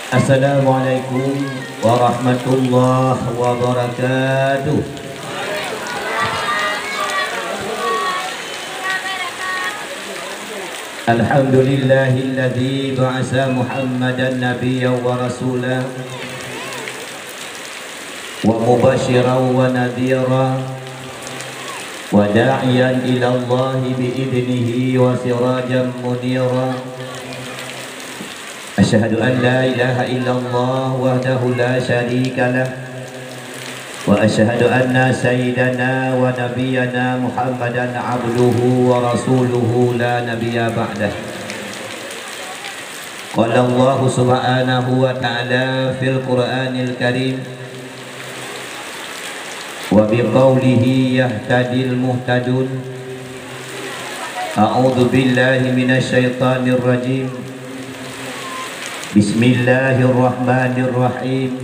Assalamualaikum warahmatullahi wabarakatuh. Alhamdulillahilladzi ba'asa Muhammadan nabiyyan wa rasulan wa mubasyiran wa nadhiran wa da'iyan ila Allah bi'idnihi wa sirajan muniran. Asyhadu an la ilaha illallah wahdahu la syarika lah wa asyhadu anna sayyidana wa nabiyyana Muhammadan abduhu wa rasuluhu la nabiyya ba'dah. Qala Allah subhanahu wa ta'ala fil Qur'anil Karim wa biqaulihi yahtadil muhtadun. A'udzu billahi minasy syaithanir rajim. Bismillahirrahmanirrahim.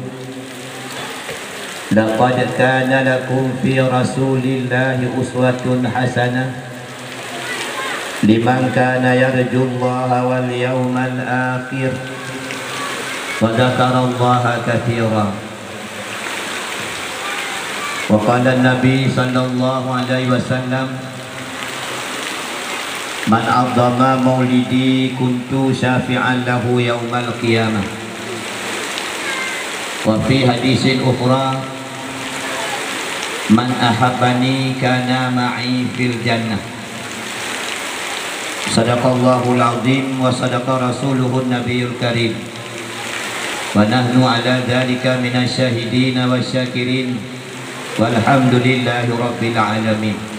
Laqad kana lakum fi rasulillahi uswatun hasanah liman kana yarjullaha wal yawmal akhir wa dzakarallaha katsiran. Wa qala an-nabi sallallahu alaihi wasallam, man a'zama maulidi kuntu syafi'an lahu yaumal qiyamah. Wa fi hadisin ukhra, man ahabbani kana ma'i fil jannah. Sadaqallahul azim wa sadaqa rasuluhun nabiyul karim. Wa nahnu ala dhalika minasy syahidin wasyakirin walhamdulillahi rabbil alamin.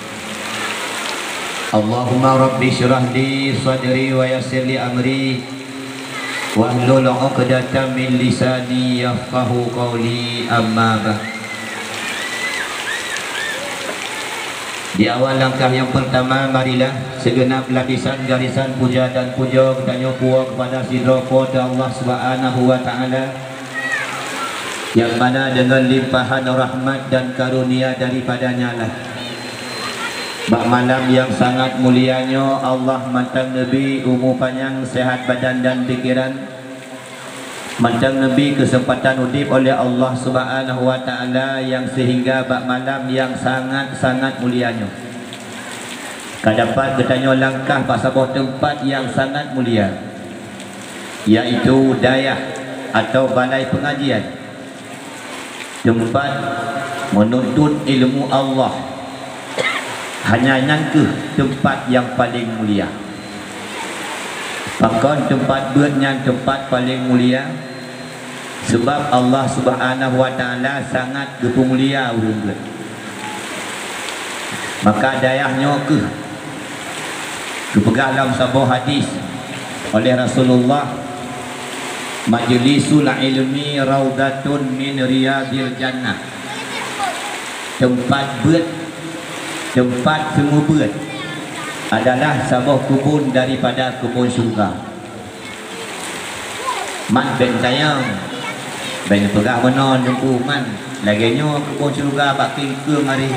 Allahumma rabbi syrah li sadri wa yassir li amri wahlul 'uqdatam min lisani yafqahu qawli, amma ba'd. Di awal langkah yang pertama, marilah segenap lapisan garisan puja dan puja kita nyukur kepada sidrokoda Allah Subhanahu wa ta'ala, yang mana dengan limpahan rahmat dan karunia daripadanya lah bak malam yang sangat mulianya Allah mantang Nabi umur panjang, sehat badan dan pikiran, mantang Nabi kesempatan udip oleh Allah Subhanahu wa ta'ala, yang sehingga bak malam yang sangat-sangat mulianya kadapat ketanya langkah pas sebuah tempat yang sangat mulia, yaitu dayah atau balai pengajian, tempat menuntut ilmu Allah. Hanya nyangka tempat yang paling mulia. Bahkan tempat buatnya tempat paling mulia, sebab Allah Subhanahu wa ta'ala sangat mulia urang buat. Maka dayahnya kepegang dalam sebuah hadis oleh Rasulullah, majlisul ilmi raudatun min riyadil jannah. Tempat buat, tempat sumber adalah sebuah kebun daripada kebun syurga. Man ben sayang ben pegah benar nunggu man laginya kebun syurga bak kingkung hari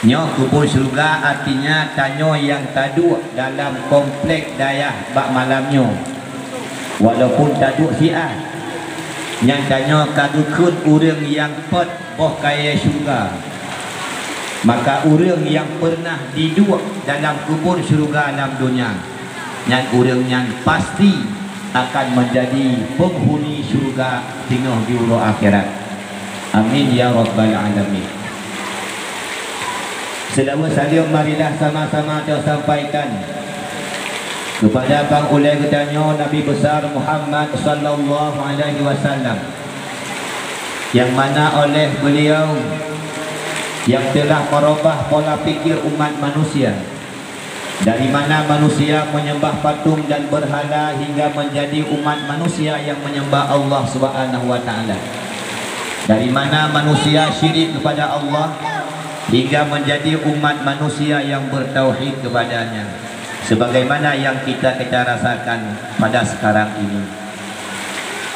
nyo. Kebun syurga artinya tanyo yang taduk dalam komplek dayah bak malamnya, walaupun taduk siah yang tanyo kagukun urang yang pot boh kaya syurga. Maka orang yang pernah duduk dalam kubur syurga alam dunia, yang orang yang pasti akan menjadi penghuni syurga tinggal di uruh akhirat. Amin ya rabbal alamin. Selama saling marilah sama-sama kita sampaikan kepada bang ulai ketanya Nabi besar Muhammad sallallahu alaihi wasallam, yang mana oleh beliau yang telah merubah pola pikir umat manusia, dari mana manusia menyembah patung dan berhala hingga menjadi umat manusia yang menyembah Allah Subhanahu wa ta'ala, dari mana manusia syirik kepada Allah hingga menjadi umat manusia yang bertauhid kepadanya, sebagaimana yang kita rasakan pada sekarang ini.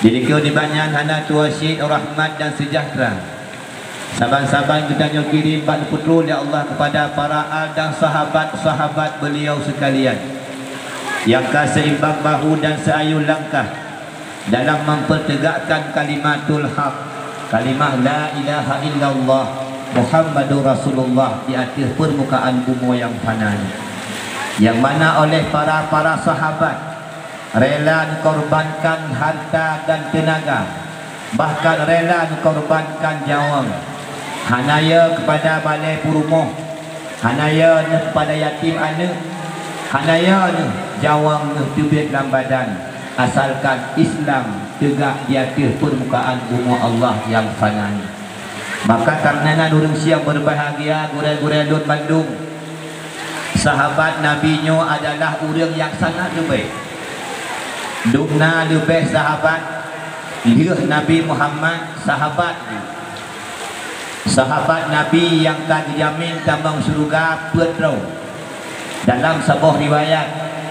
Jadi kau di banyak hana tuasyid rahmat dan sejahtera saban-saban kita kirim ban putrul ya Allah kepada para al dan sahabat-sahabat beliau sekalian, yang seimbang bahu dan seayun langkah dalam mempertegakkan kalimatul haq, kalimah la ilaha illallah Muhammadur Rasulullah di atas permukaan bumi yang fana, yang mana oleh para sahabat rela korbankan harta dan tenaga, bahkan rela korbankan nyawa, hanaya kepada balai purumuh, hanaya kepada yatim anak, hanaya jawang tubit dalam badan, asalkan Islam tegak di atas permukaan bumi Allah yang fana. Maka karena orang siang berbahagia gurau-gurau Lud Bandung, sahabat Nabi nyo adalah orang yang sangat lebih dukna lebih sahabat lihat Nabi Muhammad, sahabat Nabi yang tak dijamin tambang surga petro. Dalam sebuah riwayat,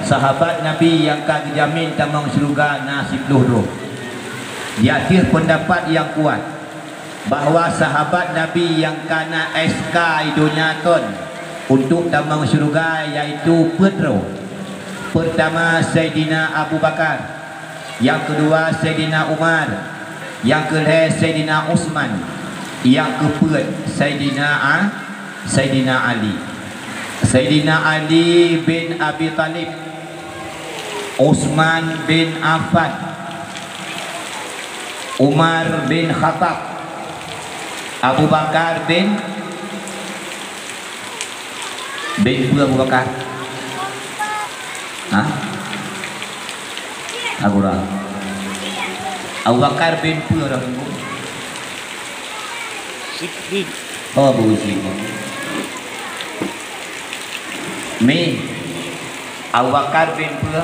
sahabat Nabi yang tak dijamin tambang surga nasib luhur. Di akhir pendapat yang kuat bahawa sahabat Nabi yang kena SK dunia ton untuk tambang syurga yaitu petro. Pertama Sayyidina Abu Bakar, yang kedua Sayyidina Umar, yang ketiga Sayyidina Utsman, yang keempat Sayyidina Ali. Sayyidina Ali bin Abi Talib, Utsman bin Affan, Umar bin Khattab, Abu Bakar bin Abu Bakar. Abu Bakar bin Pura. Siddiq. Oh, Abu Siddiq. Abu Bakar bin Pura.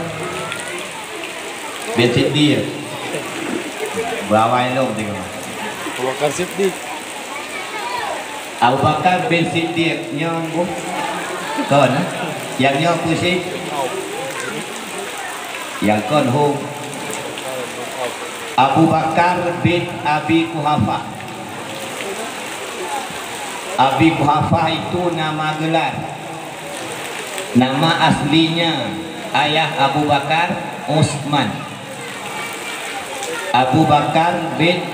Bin Siddiq. Bawa elok tengok. Abu Bakar Siddiq. Abu Bakar bin Siddiq nyong kon yang nyong pusing yang kon hong Abu Bakar bin Abi Quhafah. Abi Quhafah itu nama gelar, nama aslinya ayah Abu Bakar Utsman. Abu Bakar bin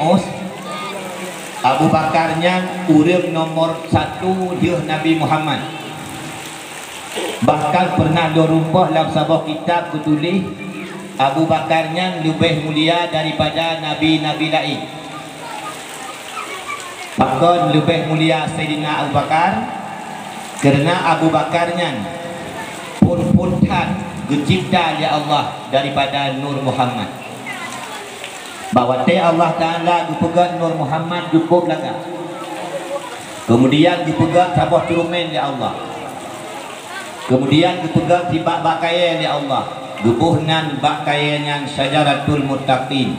Abu Bakarnya urang nomor 1 dia Nabi Muhammad. Bahkan pernah dirumpah dalam sebuah kitab bertulis Abu Bakarnya lebih mulia daripada Nabi-Nabi lain. Bahkan lebih mulia Sayyidina Abu Bakar kerana Abu Bakarnya pun-puntan dicipta oleh Allah daripada Nur Muhammad. Bahawa Allah Ta'ala dipegang Nur Muhammad cukup laga. Kemudian dipegang sebuah turumen oleh Allah. Kemudian dipegang tibak bakaya oleh Allah. Gubuhnan bakayanya syajaratul muttaqin.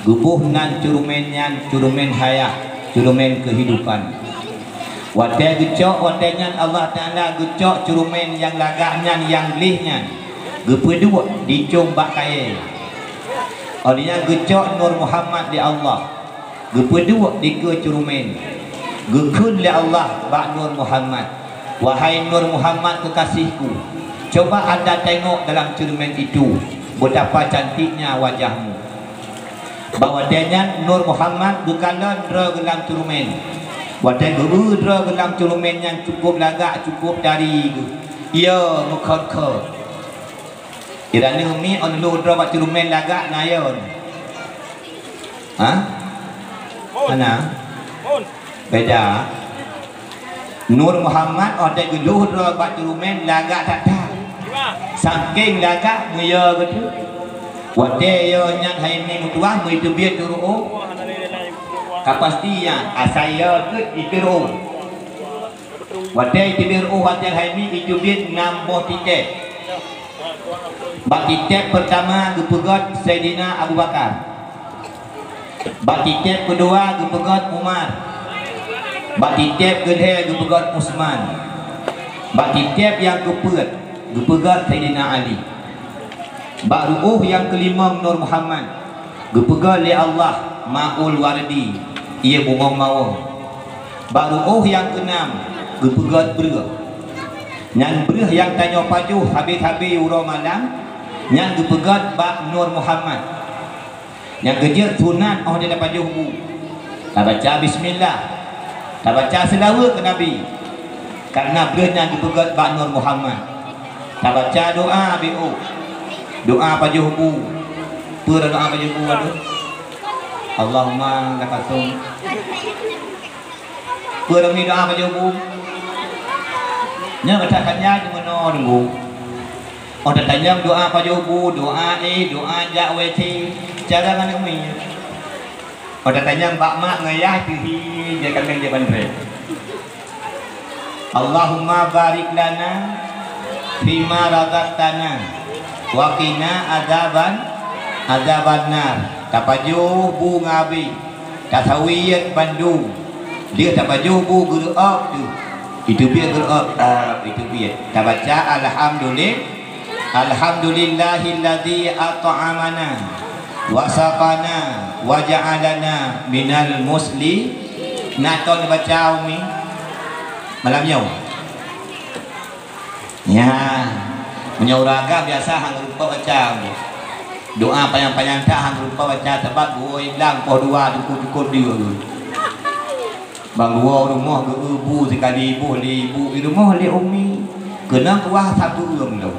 Gubuhnan curumen hayat, curumen kehidupan. Wadah gecok wadahnya Allah Ta'ala gecok curumen yang lagaknya yang lihnya. Gepedua dicung bakaya. Olehnya gecok Nur Muhammad di Allah, gepedua di kecurumen, gekun li Allah bak Nur Muhammad. Wahai Nur Muhammad kekasihku, coba anda tengok dalam cermin itu betapa cantiknya wajahmu. Bahawa dia Nur Muhammad bukanlah dra dalam cermin. Wadah guru dra dalam cermin yang cukup lagak, cukup dari ia mukhadkha. Kirana umi on lu dra bak cermin lagak nayon. Mana? Beda. Nur Muhammad ada geluh dra bak cermin lagak tak tak. Saking lagak nguya gitu. Wadah yo nyang hai ni mutuah mui tu biar turu. Kapastinya asaya ke ikiro. Wadah ikiro wadah hai ni itu biar 60 titik. Bak titik pertama gepegat Sayyidina Abu Bakar. Bak titik kedua gepegat Umar. Bak titik kedua gepegat Utsman. Bak titik yang keempat gepegat Sayyidina Ali. Bak ru'uh yang kelima Nur Muhammad gepegat oleh Allah Ma'ul Wardi, ia bunga mawar. Bak ru'uh yang keenam gepegat berah. Yang berah yang tanya paju habis-habis urau malam yang dipegat bak Nur Muhammad. Yang kerja sunat oh dia dapat juhu. Tak baca bismillah. Tak baca selawat ke Nabi. Karena beliau dipegat Bak Nur Muhammad. Tak baca doa BO. Doa pajuhu. Pura doa pajuhu ada. Allahumma lakasum. Pura ni doa pajuhu. Nya katakannya di mana dulu. Oh tanya doa pajuhu, doa doa jakweti. Cara mana ni? Oh tanya bak mak ngayah tu dia kandang dia bandre. Allahumma barik lana fima razaqtana wa qina adzaban nar. Tapaju bu ngabi tasawiyat Bandung. Dia tapaju bu gerak tu. Itu biar gerak itu biar. Ta baca alhamdulillahilladzi at'amana wa saqana wa ja'alana minal muslimin. Naton baca umi malam nyaw. Ya, menyauraga biasa hang rupa baca. Doa panjang-panjang tak hang rupa baca sebab gua hilang poh dua cukup dia. Bang gua rumah ke ibu sekali ibu li rumah li umi. Kena kuah satu urang tu.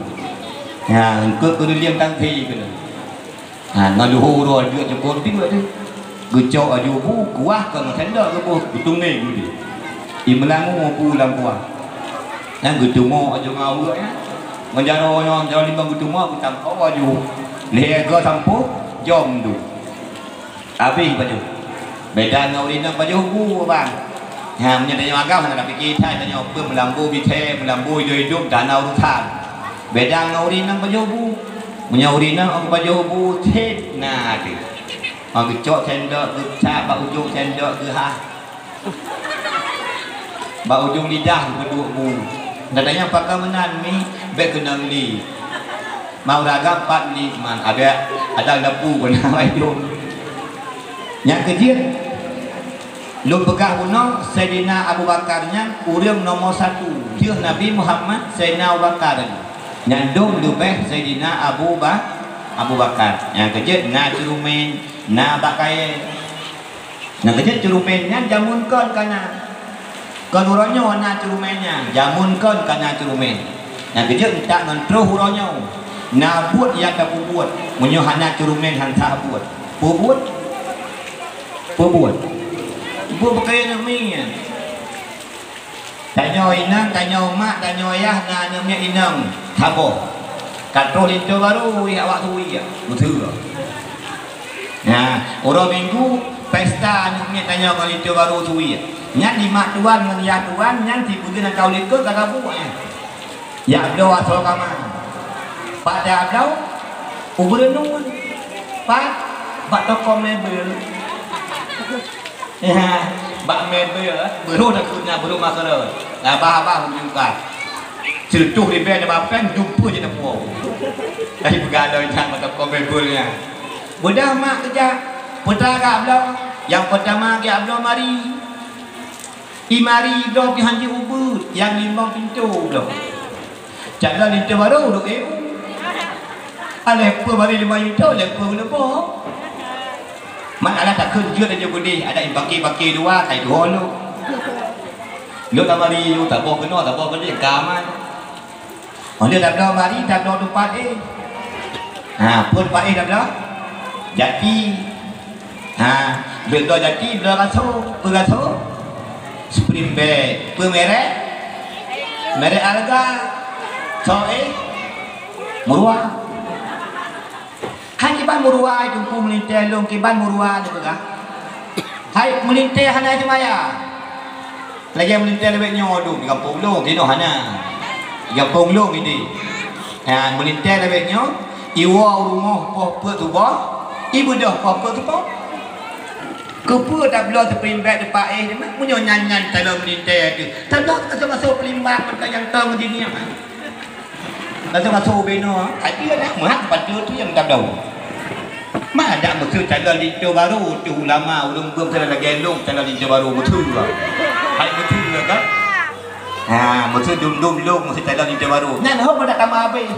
Ya, ke liang tang thi kena. Ha, ngaluhu ro dia cukup dia tu. Gecok aju bu kuah ke sendok ke bu betung ni dia. Imelangu pulang kuah. Nang gutumo aju ngau ya. Menjaro yang jauh lima gutumo aku tampau aju. Lega sampo jom tu. Habis baju. Beda ngau ni nang baju bu bang. Ha menyadanya agam nak fikir thai tanya apa melambu bithe melambu hidup danau rutan. Beda ngau ni nang baju bu. Menyauri nang baju bu thet na tu. Orang kecok sendok ke cap ujung sendok ke ha. Bak ujung lidah berdua bu. Nadanya pakai menan ni bek kenang li. Mau raga 4 ni man ada lembu benar itu. Yang kecil lu pegah buno Sayyidina Abu Bakarnya urang nomor 1. Dia Nabi Muhammad Sayyidina Abu Bakar. Nyandung lebih Sayyidina Abu Bakar. Yang kecil na cerumen na bakai. Yang kecil cerumennya jamun kon kana. Kon huronyo na cerumennya jamun kon kana cerumen. Yang kecil tak ngentro huronyo. Na buat yang tak buat. Munyo hana cerumen han tak buat. Buat. Buat pakai nami. Tanya inang, tanya mak, tanya ayah na namanya inang. Thabo. Katro linto baru ya waktu ya. Betul. Nah, orang minggu pesta namanya tanya kalau linto baru tu ya. Nyan di mak tuan dengan ya tuan nyan si pergi nak kau linto kagak buatnya. Ya do asal kama. Pada kau ubrenun. Pak toko mebel. Ya, bak mebel baru nak kunnya baru masalah. Nah, bah juga. Celutuh di bawah bapak jumpa je nak puau. Tapi begadang jangan mata mebelnya. Mudah mak kerja. Putra kak belau. Yang pertama kak belau mari. Imari dok di hanji ubud. Yang limbang pintu belau. Jangan lintu baru dok Lepa bari 5 juta, lepa lepa. Mak ala tak kerja aja boleh. Ada yang baki dua, tai dua lu. Lu tak bari, lu tak bawa kena, tak bawa beli kaman. Oh dia tak bawa bari, tak bawa tempat Ha, pun pak tak bawa. Jati. Ha, bila jati, bila raso. Spring bed, pemerek. Merek harga. Murah. Hai kiban murua itu ku melintai long kiban murua tu kan. Hai melintai hana jemaya. Lagi melintai lebih nyodo di kampung long kino hana. Di kampung long ini. Ha melintai lebih nyo iwa rumah popo tu bah. Ibu dah popo tu bah. Kepu dah belah terperimbak depan ni mak munyo nyanyan dalam melintai tu. Tadok masuk perimbak kat yang tang di ni. Lalu masuk beno. Ai dia dah mak pada tu yang tak tahu. Mak ada betul cara lintu baru tu ulama ulung belum cara gelong cara lintu baru betul lah. Hai betul lah kan? Ha, betul dum long mesti cara lintu baru. Nan hok pada tambah habis.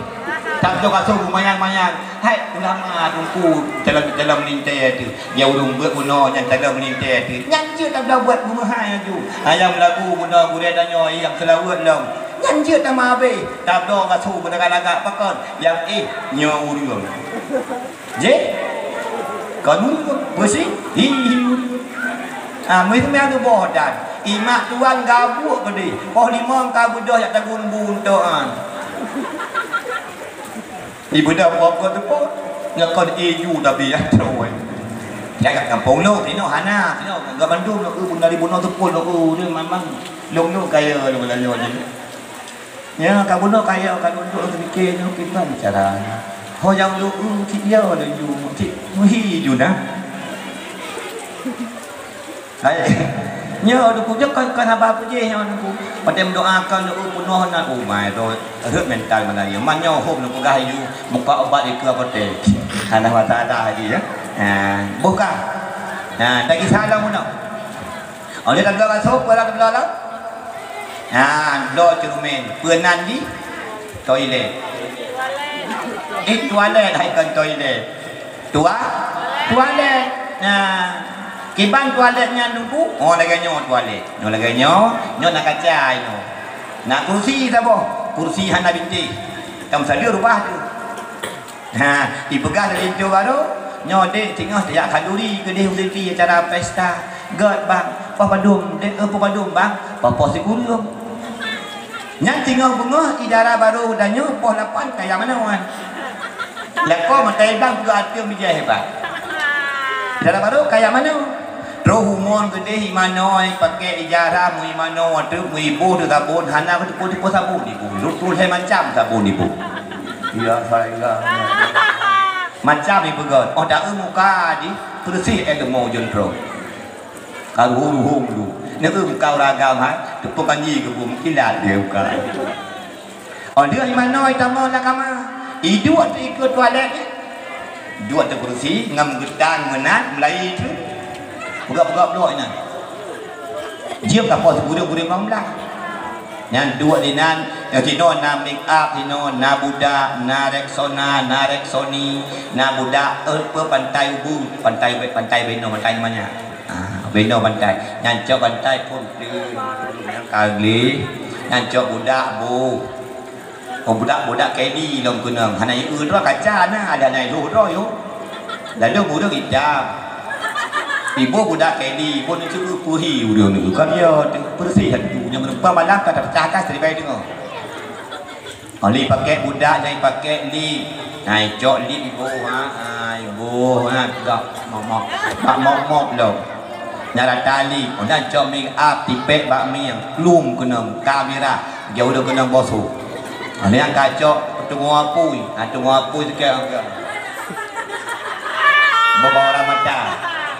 Tak jauh kasut mayang-mayang. Hai ulama tungku dalam melintai tu. Dia ulung buat guna yang dalam melintai tu. Yang je tak dah buat rumah hai tu. Ayam lagu guna gurih danyo yang selawat long. Yang je tak mabe. Tak dah kasut menagak-nagak pakon. Yang nyo urung. Je. Kamu bersih? Mereka memang tu bodan. Imak tuan gabuk ke dia. Poh lima kabut dah yang tagun buntuan. Ibu dah buat tu pun. Yang kau EU tapi ya terus. Yang kampung lo, tino hana, tino gak Bandung lo, bunda ribu no tu pun lo, dia memang long kaya lo belanja je. Ya, kamu no kaya, kamu untuk fikir no kita bicara. Ho yang lu cik dia lo you, cik muhi you dah. Nhớ được cũng chắc con haba apa je yang aku pada mendoakan doa penuh nak umai tu hurt mental mana ya manyo hom nak gah you muka obat ke apa teh ana wa taala lagi ya buka lagi salah mun oleh tak belah masuk belah belah do cerumen peunan di toilet toilet hai kan toilet toilet Kiban toiletnya nunggu, laganya toilet, laganya, nak kacai, nak kursi sabo, kursi hana binti, kamu saja rubah tu, dipegang dari itu baru, dek tengok sejak kalori ke dia udah acara pesta, god bang, papadum bang, papa si kurung, yang tinggal bunga idara baru danyo, poh 8 kayak mana wan, lekor matai bang juga arti meja hebat, idara baru kayak mana? Roh humon gede himanoi pakai ijara mu himano tu mu ibu tu sabun hana tu tipu sabun ibu rutul hai macam sabun ibu iya saya macam ibu god oh dah muka di bersih mau jontro kalau huru lu ni kau ragam ha tu kanji ke bum kilat dia buka oh dia himanoi tamo nak kama idua tu ikut toilet dua tu bersih ngam gedang menat melai tu buka-buka blok ni. Jiap tak pos gurih-gurih mamlah. Yang dua dinan, tino na make up, tino na budak, na Rexona, na Rexoni, na budak pantai ubu, pantai beno, pantai namanya. Beno pantai. Yang cok pantai pun yang kali, yang cok budak bu. Oh budak kedi long kunang. Hana iu dua kaca na ada nai ro yo. Lalu budak hijab. Ibu budak kedi pun itu puhi udah ni kan dia bersih hatu yang menumpang malam kata pecahkan seribai dengar. Ali pakai budak yang pakai li, naik jok li ibu ibu gak mok lo. Nyala tali, dan jok make up tipek bakmi yang klum kena kamera jauh dah kena bosu. Ali yang kacok tunggu apui sekian angka. Bawa orang mata.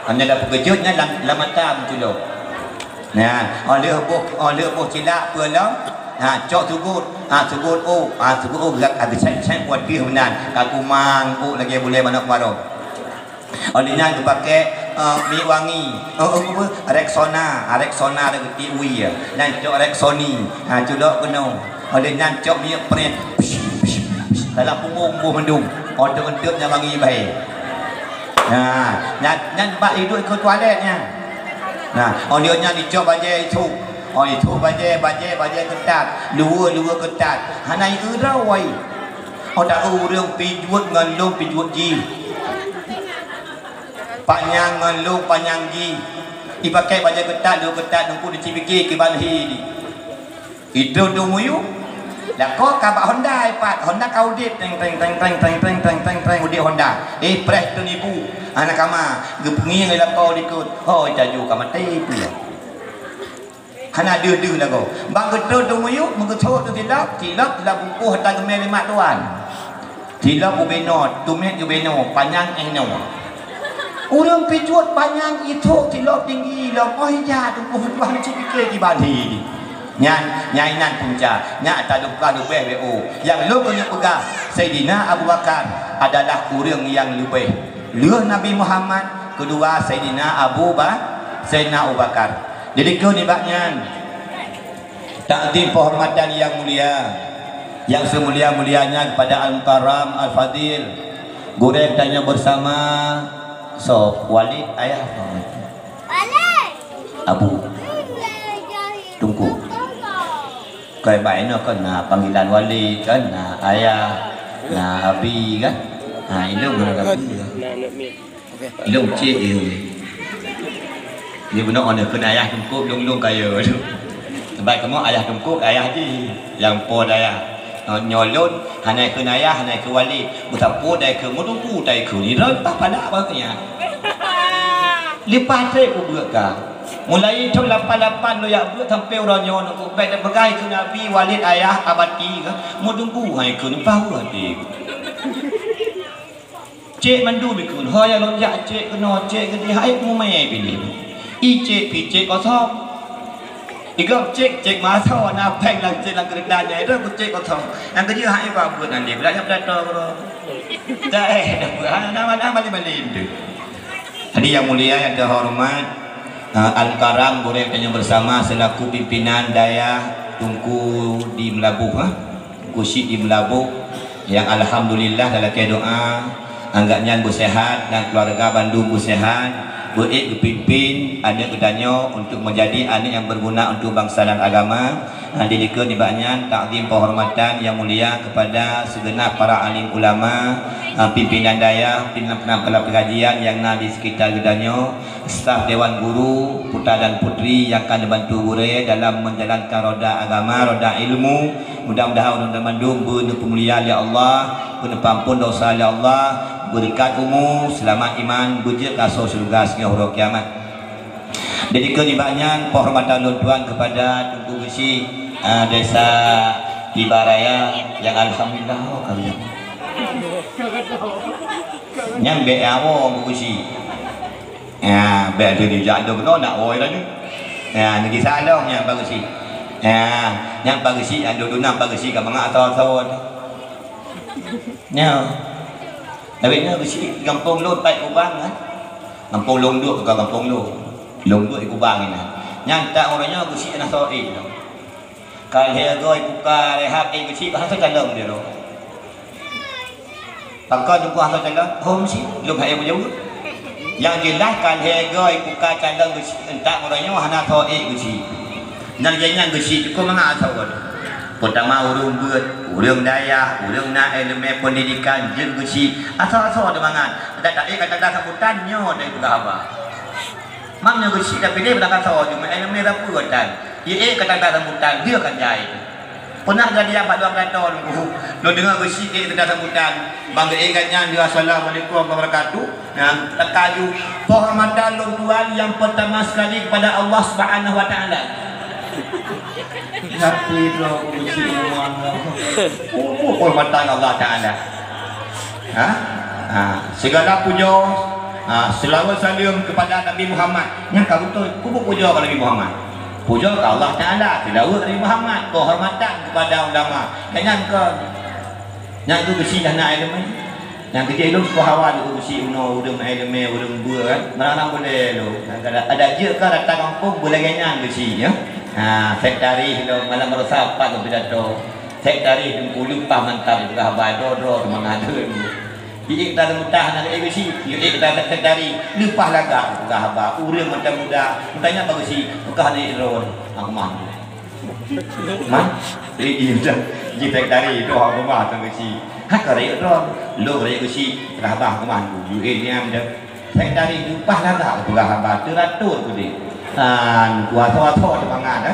Hanya dah pekejutnya lamata menculuk. Nah, oleh buh cilak pulang. Cok sugut agak cek buat dia benar. Kakumang lagi boleh mana baru. Olehnya tu pakai mi wangi. Rexona lagi ui ya. Dan cok Rexoni. Culuk penuh. Olehnya cok mi print. Dalam punggung buh mendung. Untuk-untuknya wangi baik. Nyan bak hidup ikut toiletnya. Dia dicop bajai itu. Itu bajai ketat. Dua ketat. Hana itu rawai. Tak urang pijuat ngalung pijuat ji. Panjang ngalung panjang ji. Dipakai bajai ketat, dua ketat nunggu dicipiki ke balhi. Itu dumuyu. Dah kau kabak Honda iPad, Honda kau dit teng udik Honda. Press tu nipu. Anak kama gepungi ngai lapau dikut. Oh jaju kama tipu. Hana dia lah kau. Bang getu tu muyu, mengetot tu tilap lah buku hatta gemel 5 tuan. Tilap ubeno, tumet ubeno, panjang engno. Urang pijuat panjang itu tilap tinggi lah. Oh ya tu bukan cipike di badi. Nyai nan punca nya taduka lebih BO yang lebih pegang Sayyidina Abu Bakar adalah orang yang lebih Nabi Muhammad, kedua Sayyidina Abu Bakar. Jadi kau ni baknya takdim penghormatan yang mulia yang semulia-mulianya kepada Al-Mukarram Al-Fadil Gurek tanya bersama Walid ayah Abu Tungku kayak baiknya kan panggilan Walid kan ayah Abi kan ilung ilung cik dia benar orang kena ayah Tungku lung kaya tu baik kamu ayah Tungku ayah di yang po ayah nyolon hanai ke ayah hanai ke Walid butapu dai ke Tungku dai ke ni dah pada apa nya lipat saya ku ka mulai tahun 88 lo ya buat sampai orang nyon ku baik dah pegai ke Nabi Walid ayah abadi ke Tungku hai ke ni pau hati cik mandu bikun hoya lo ya cik ke no cik ke di hai mu mai pilih i cik pi cik ko thop Ikan cek masa nak peng lang cek lang kerja ni, itu cek kosong. Yang kerja hai apa buat nanti, belajar belajar bro. Dah, nama balik itu. Jadi yang mulia yang terhormat Al-Mukarram Gurek tanya bersama selaku pimpinan daya Tungku di Melabuh, Kusyik di Melabuh, yang alhamdulillah dalam doa anggapnya bersehat dan keluarga Bandung bersehat. Berpimpin anak bertanya untuk menjadi anak yang berguna untuk bangsa dan agama. Didikir dibaknya takdim penghormatan yang mulia kepada segenap para alim ulama, pimpinan daya, pimpinan pengajian yang ada di sekitar gedanya, staf dewan guru, putra dan putri yang akan dibantu guru dalam menjalankan roda agama, roda ilmu. Mudah-mudahan untuk Bandung benar pemuliaan ya Allah, benar pampun dosa ya Allah, berkat umur, selamat iman, bujur kasih surga sehingga huruf kiamat. Jadi kenibatnya penghormatan Tuhan kepada Tungku Besi desa Tibaraya yang alhamdulillah kalian. Yang beawo Besi. Ya, be ada di jatuh benar nak oi dah ni. Ya, negeri Salam yang bagus sih. Ya, yang bagus sih ada duna bagus sih kat mangak atau Ya. Tapi ni besi kampung lu tai Kubang kan. Kampung Longduk ke kampung lu. Longduk di Kubang ni. Yang tak orangnya besi nak soi tu. Kalau dia goi buka rehat besi bahasa calon dia tu. Pakar jumpa hang calon home si lu hai punya. Yang jelas kan dia goi buka calon besi entak orangnya hana soi besi. Nak jangan besi cukup mangak asal pertama urung buat urung daya urung nak elemen pendidikan jeng besi asal-asal ada mangan tak kata sambutan nyo dari buka apa mamnya besi tapi dia belakang sawo cuma elemen apa kan kata sambutan dia akan jahit pernah jadi apa dua kata lo dengar besi kata sambutan bangga ingatnya dia assalamualaikum warahmatullahi wabarakatuh yang terkaju penghormatan Tuhan yang pertama sekali kepada Allah Subhanahu wa taala. Ngerti bro, uji hormatan Allah Ta'ala. Segala puja, selawat salam kepada Nabi Muhammad. Yang kau betul, kau puja kepada Nabi Muhammad. Puja ke Allah Ta'ala, selawat Nabi Muhammad, kehormatan kepada ulama. Jangan kau, yang tu bersih dah nak elemen. Yang kerja itu suka hawa tu bersih udang elemen, udang buah kan. Mana boleh tu. Ada je kan datang kampung boleh ganyan bersih ya. Sektari itu malam merusak apa tu pidato. Sektari itu lupa mantap itu kabar dodro mengadu. Jadi kita mudah nak ABC, kita sektari lupa laga itu kabar. Urang macam muda, mudanya bagus sih. Bukan ni ron, aku mah. Man, ini je sektari itu aku mah tu sih. Hak kerja ron, lo kerja sih. Kabar aku mah tu. Ini ada sektari lupa laga itu kabar. Teratur tu dia. Kuasa pangan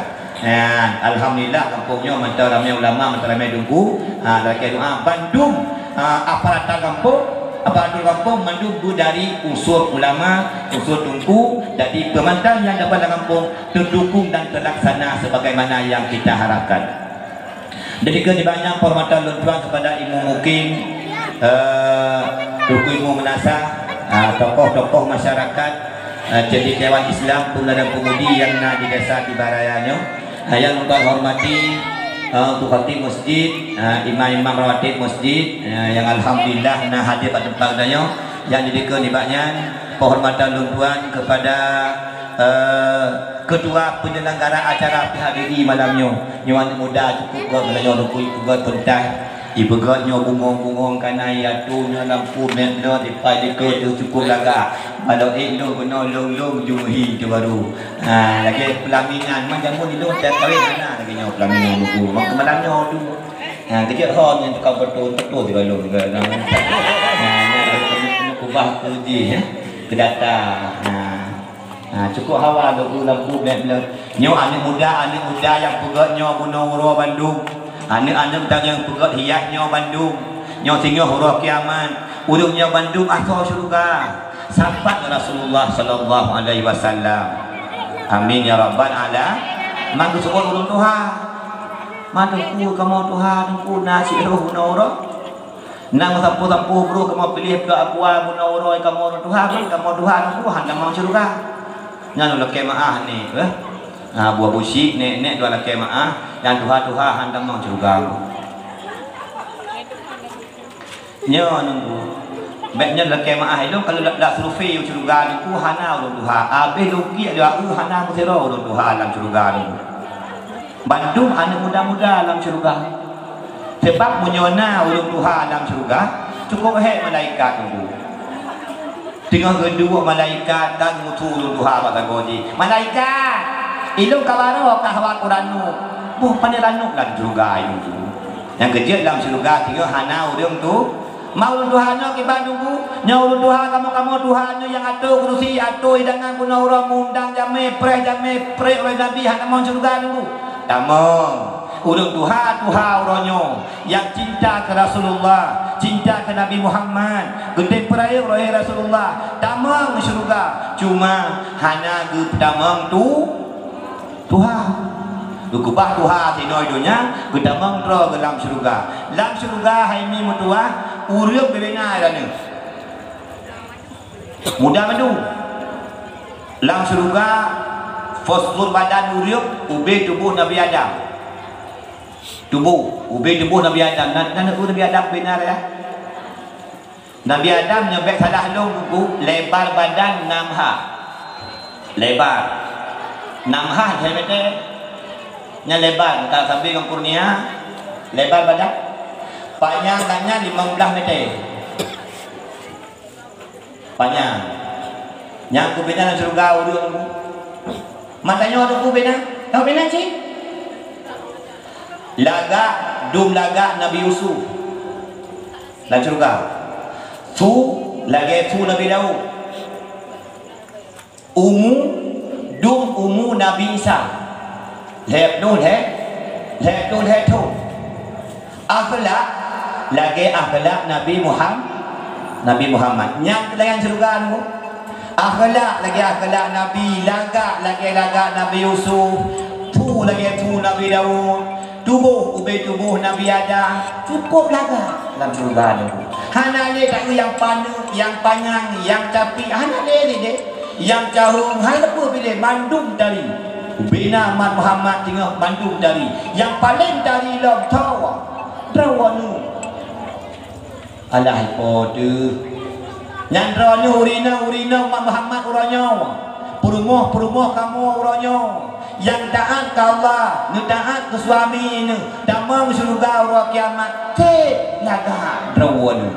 alhamdulillah kampungnya mantar ramai ulama mantar ramai Tungku lagi doa Bandung aparat kampung Bandung dari unsur ulama unsur Tungku jadi pemantar yang dapat kampung terdukung dan terlaksana sebagaimana yang kita harapkan. Jadi banyak penghormatan Tuhan kepada Ibu Mukim Tungku Ibu Menasah tokoh-tokoh masyarakat jadi Dewan Islam Pemuda dan Pemudi yang ada di desa Tibarayanya yang Tuan hormati Untuk khatib masjid, imam-imam rawatib masjid yang alhamdulillah nah hadir pada tempatnya yang dideka nibaknya penghormatan luntuan kepada ketua penyelenggara acara PHBI malamnya yang muda cukup buat menanya rukui buat pentas ibegatnya bungong-bungong kanai atunya lampu medlo dipai dekat tu cukup laga kalau elok guna long-long jumhi tu baru lagi pelaminan macam ni lu tak kahwin mana lagi nyo pelaminan buku mak malamnya tu kejap hon yang tukang betul di balong juga kubah kerja kedata cukup hawa tu lampu medlo nyo anak muda yang pegatnya gunung Uro Bandung anak-anak tak yang pegat hiasnya Bandung nyo tinggal huruf kiamat urungnya Bandung asal syurga sampai Rasulullah sallallahu alaihi wasallam amin ya rabbal alamin mangku syukur ulun Tuhan madungku kamu Tuhan ku nasi roh munawara nang sampu-sampu bro kamu pilih ke aqua munawara kamu Tuhan ku handa mau syurga nyano leke maah ni buah busik nek dua leke maah yang Tuhan hendak mau juga nyo nunggu beknya leke maah itu kalau dak survei juga niku hana ulun Tuhan abe luki ada hana musiro ulun Tuhan alam surga niku Bandung anak muda-muda alam surga sebab munyona ulun Tuhan alam surga cukup malaikat niku tinggal kedua malaikat dan mutu ulun Tuhan pada goji malaikat ilung kawaro kahwa Quranu paneranuk dan juga itu yang kecil dalam surga tinggal hana urang tu mau Tuhannya ke Bandung nyaur Tuhan kamu Tuhannya yang atur kursi atur hidangan guna orang mundang jame pre oleh Nabi hana mau surga dulu tamang urang Tuhan orangnya yang cinta ke Rasulullah cinta ke Nabi Muhammad gede peraya oleh Rasulullah tamang surga cuma hana ge tamang tu Tuhan Dukubah Tuhan di dunia kita mengro ke dalam surga. Dalam surga hai mi mutua uriuk bebena ada ni. Mudah madu. Dalam surga fosfor badan uriuk ube tubuh Nabi Adam. Ube tubuh Nabi Adam. Dan Nabi Adam benar ya. Nabi Adam nyebek salah long buku lebar badan 6 ha. Lebar 6 ha saya nya lebar tak sampai dengan kurnia lebar badan panjangnya 15 meter panjang yang kubena dalam surga urut matanya ada kubena tahu bena sih laga Nabi Yusuf dalam surga lagi Nabi Daud umu Nabi Isa lep tu akhlak lagi akhlak Nabi Muhammad yang kelayan surga tu akhlak lagi akhlak Nabi lagi Nabi Yusuf lagi Nabi Daud tubuh Nabi Adam cukup laga dalam surga tu hana le tak yang panjang yang capi hana le yang jauh hana apa pilih mandum dari bina Ahmad Muhammad tinggal Bandung dari yang paling dari lam tawa drawanu alah pode yang drawanu urina Ahmad Muhammad uranya perumuh kamu uranya yang taat ke Allah taat ke suami damang surga ura kiamat laga drawanu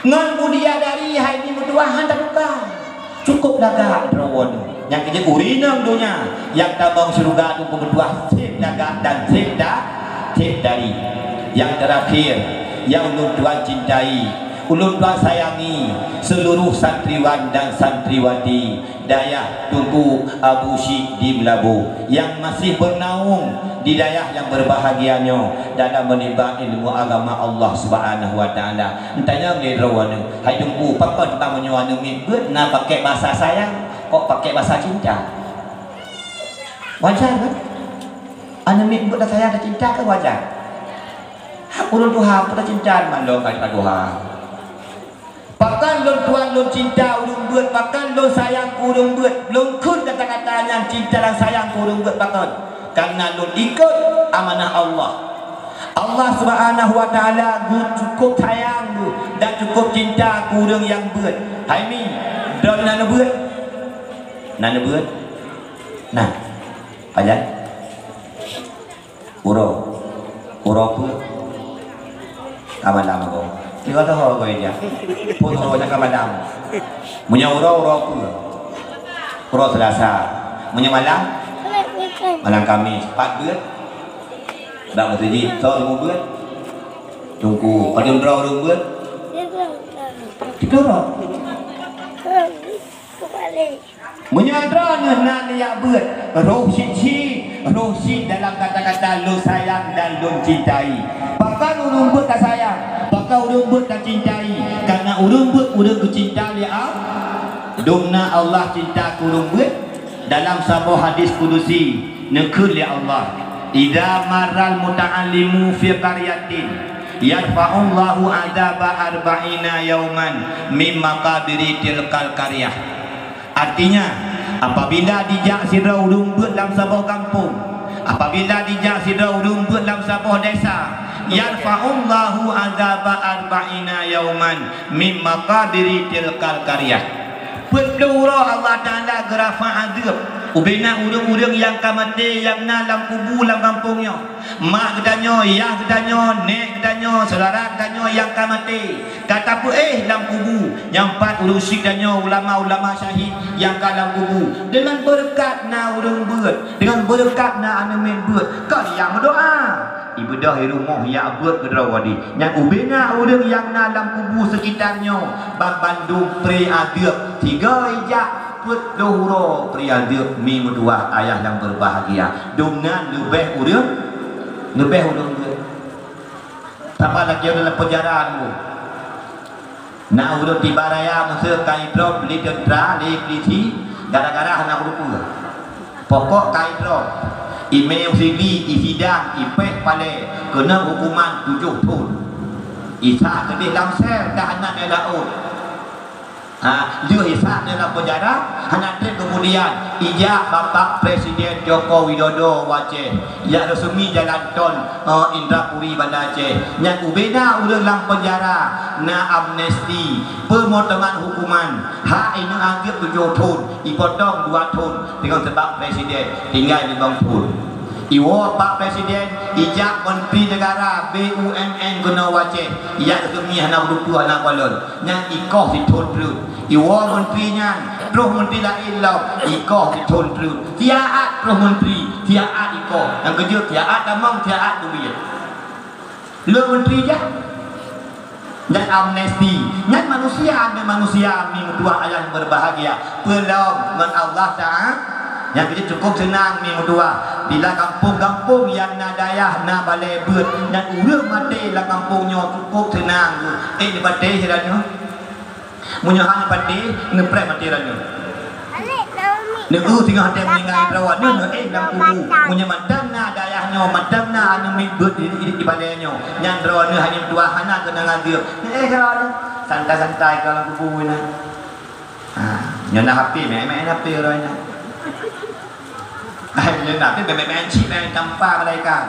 ngan mudia dari hai ni mutuahan tak buka cukup laga drawanu yang kecil urinam dunia yang tabang surga itu berdua sip jaga dan sip dari yang terakhir yang ulun Tuhan cintai ulun Tuhan sayangi seluruh santriwan dan santriwati daya Tunku Abu Syik di Melabu yang masih bernaung di daya yang berbahagianya dalam menimba ilmu agama Allah Subhanahu wa taala entahnya dia rawana hai Tunku papa tentang menyoana mibut na pakai bahasa sayang kok pakai bahasa cinta wajar kan anda mibut dah sayang dah cinta ke wajar ulun Tuhan pada cinta mandong kat Tuhan pakan lun Tuhan lun cinta ulun buat pakan lun sayang ulun buat lun kun kata-kata yang cinta dan sayang ulun buat pakan karena lun ikut amanah Allah Subhanahu wa taala cukup sayang dan cukup cinta kurang yang buat hai mi dan nak buat Nana beut. Nah. Aja. Uro pun kamadam ko. Tiga tahu ko aja. Pun uro nya kamadam. Munya uro pun. Uro Selasa. Munya malam Kamis. 4 beut. Dak mesti so 5 beut. Tunggu. Padahal uro beut. Tiga uro. Menyadara nak ya beut. Roh si dalam kata-kata lu sayang dan lu cintai. Bahkan urung beut tak sayang, bahkan urung beut tak cintai. Karena urung beut urung ku cinta li Dumna Allah cinta urung beut. Dalam sebuah hadis kudusi nekul li Allah. Idza maral muta'allimu fi qaryatin yarfa'ullahu adaba arba'ina yauman mim maqabiri tilkal qaryah. Artinya apabila dijak sira urung beut dalam sebuah kampung, apabila dijak sira urung beut dalam sebuah desa, yarfa'ullahu azaba arba'ina yauman mim maqadiri tilkal qaryah. Berdura Allah Taala gerafa azab ubena urang-urang yang kamate yang dalam kubur dalam kampungnya. Mak kedanyo, yah kedanyo, nek kedanyo, saudara kedanyo yang kamate. Kata apa dalam kubur. Yang 4 urusik danyo ulama-ulama syahid yang dalam kubur. Dengan berkat na urang beut, dengan berkat na anemen beut. Kau yang berdoa. Ibadah di rumah ya beut kedrawadi. Yang ubena urang yang dalam kubur sekitarnya. Bang Bandung pre adab 3 ijak put dohuro priadik mi medua ayah yang berbahagia dengan lebih urang beut. Sama lagi dalam penjaraanmu. Nak urang di baraya masa kai drop beli tentera di polisi gara-gara anak urang. Pokok kai drop email CV isidang ipek pale kena hukuman 7 tahun. Isa kedih dalam sel dah anak dia laut. Dia hisap dalam penjara. Hanatret kemudian ijak Bapak Presiden Joko Widodo Aceh. Ya resmi jalan tol Indrapuri Bandar Aceh. Yang ubena udah dalam penjara na amnesti pemotongan hukuman. Hak ini anggap 7 tahun, dipotong 2 tahun dengan sebab Presiden tinggal 5 tahun. Iwo Pak Presiden ijak Menteri Negara BUMN guna Aceh. Ia resmi hana berdua hana balon. Yang ikoh ditun perut. Iwo menterinya terus menteri lain lau ikoh ditun perut. Tiaat terus menteri, tiaat ikoh. Yang kerja tiaat damang, tiaat duit. Lu menteri je. Dan amnesti. Yang manusia minggu 2 ayat berbahagia. Belum men Allah Ta'ala. Yang kita cukup senang minggu 2. Bila kampung-kampung yang na dayah na balai beut dan urang mati lah kampungnya cukup senang tu. Ni mati hiranya. Munya hanya mati ngepret mati hiranya. Negu tinggal hati meninggal perawat ni dalam kubur. Munya madam na dayahnya, madam na anu beut di balainya. Yang perawat ni hanya 2 hana kena ngadir. Kalau santai-santai kalau kubur ni. Nyana happy, main happy orangnya. Yang nanti main chip main tanpa malaikat.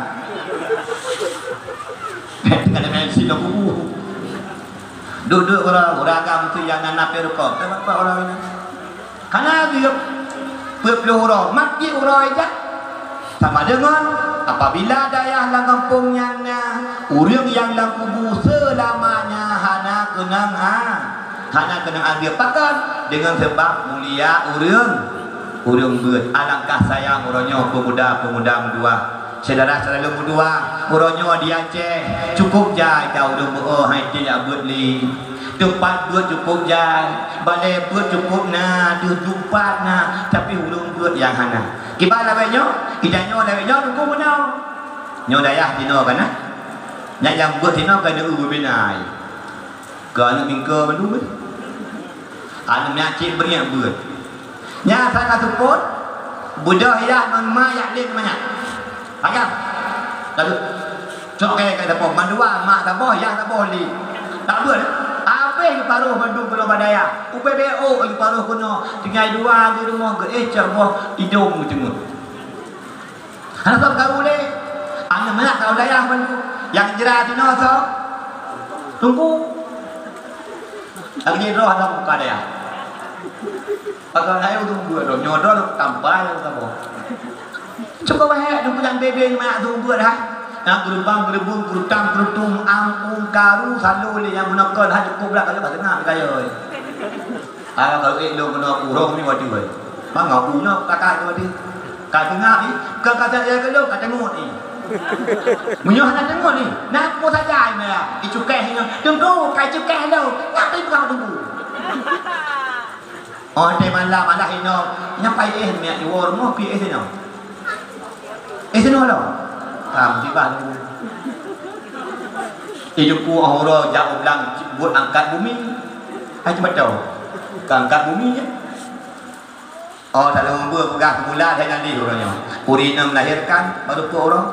Dengan main chip dah kubu. Duduk orang agam tu yang nak perkop. Kenapa orang ini? Karena dia berpuluh orang mati orang aja. Sama dengan apabila dayah dalam kampung yang urang yang dalam kubu selamanya hana kenang dia pakan dengan sebab mulia urang beut. Alangkah sayang orangnya pemuda medua. Saudara-saudara medua, orangnya di Aceh cukup jai kau urang beut hai dia beut li. Tempat beut cukup jai, balai beut cukup tempat tapi urang beut yang hana. Kibala benyo, idanya benyo tunggu menau. Nyo dayah dino kana. Yang beut dino kana ubinai. Kana mingke mendu. Anu nyacik beriak beut. Nya saya sebut budaya non mayak lin banyak. Agak. Lalu cok kayak apa mandua mak taboh ya taboh li. Tak beul. Apa yang paruh Bandung Pulau Badaya? UPBO yang paruh kuno. Tinggal 2 di rumah ke boh hidung jenguk. Ana sab karu le. Ana mana kau daya Bandung yang jerat dino so. Tunggu. Lagi roh ada buka daya. Pakai air tu buat dong, nyodor tampai tu apa? Cuba bahaya tu yang bebe mak tu buat dah. Nak gerbang, gerbung, gerutang, gerutung, angkung, karu, selalu yang menakal hanya cukup lah kalau bahasa tengah kaya. Kalau elok kena kurang ni wadi wadi. Mangau punya kakak tu wadi. Kat tengah ni, ke kata dia kalau kat tengok ni. Menyuh nak tengok ni. Nak mau saja ni lah. Icukai ni. Tunggu, kai cukai đâu. Nak pergi kau tunggu. Oh, dia malah hino. Nyampai ni di rumah pi sini. Sini lah. Tiba tunggu. Ijuku orang jauh ulang buat angkat bumi. Cuma tahu. Angkat bumi je. Oh, tak ada umur pegang semula saya nanti orangnya. Purina melahirkan baru tu orang.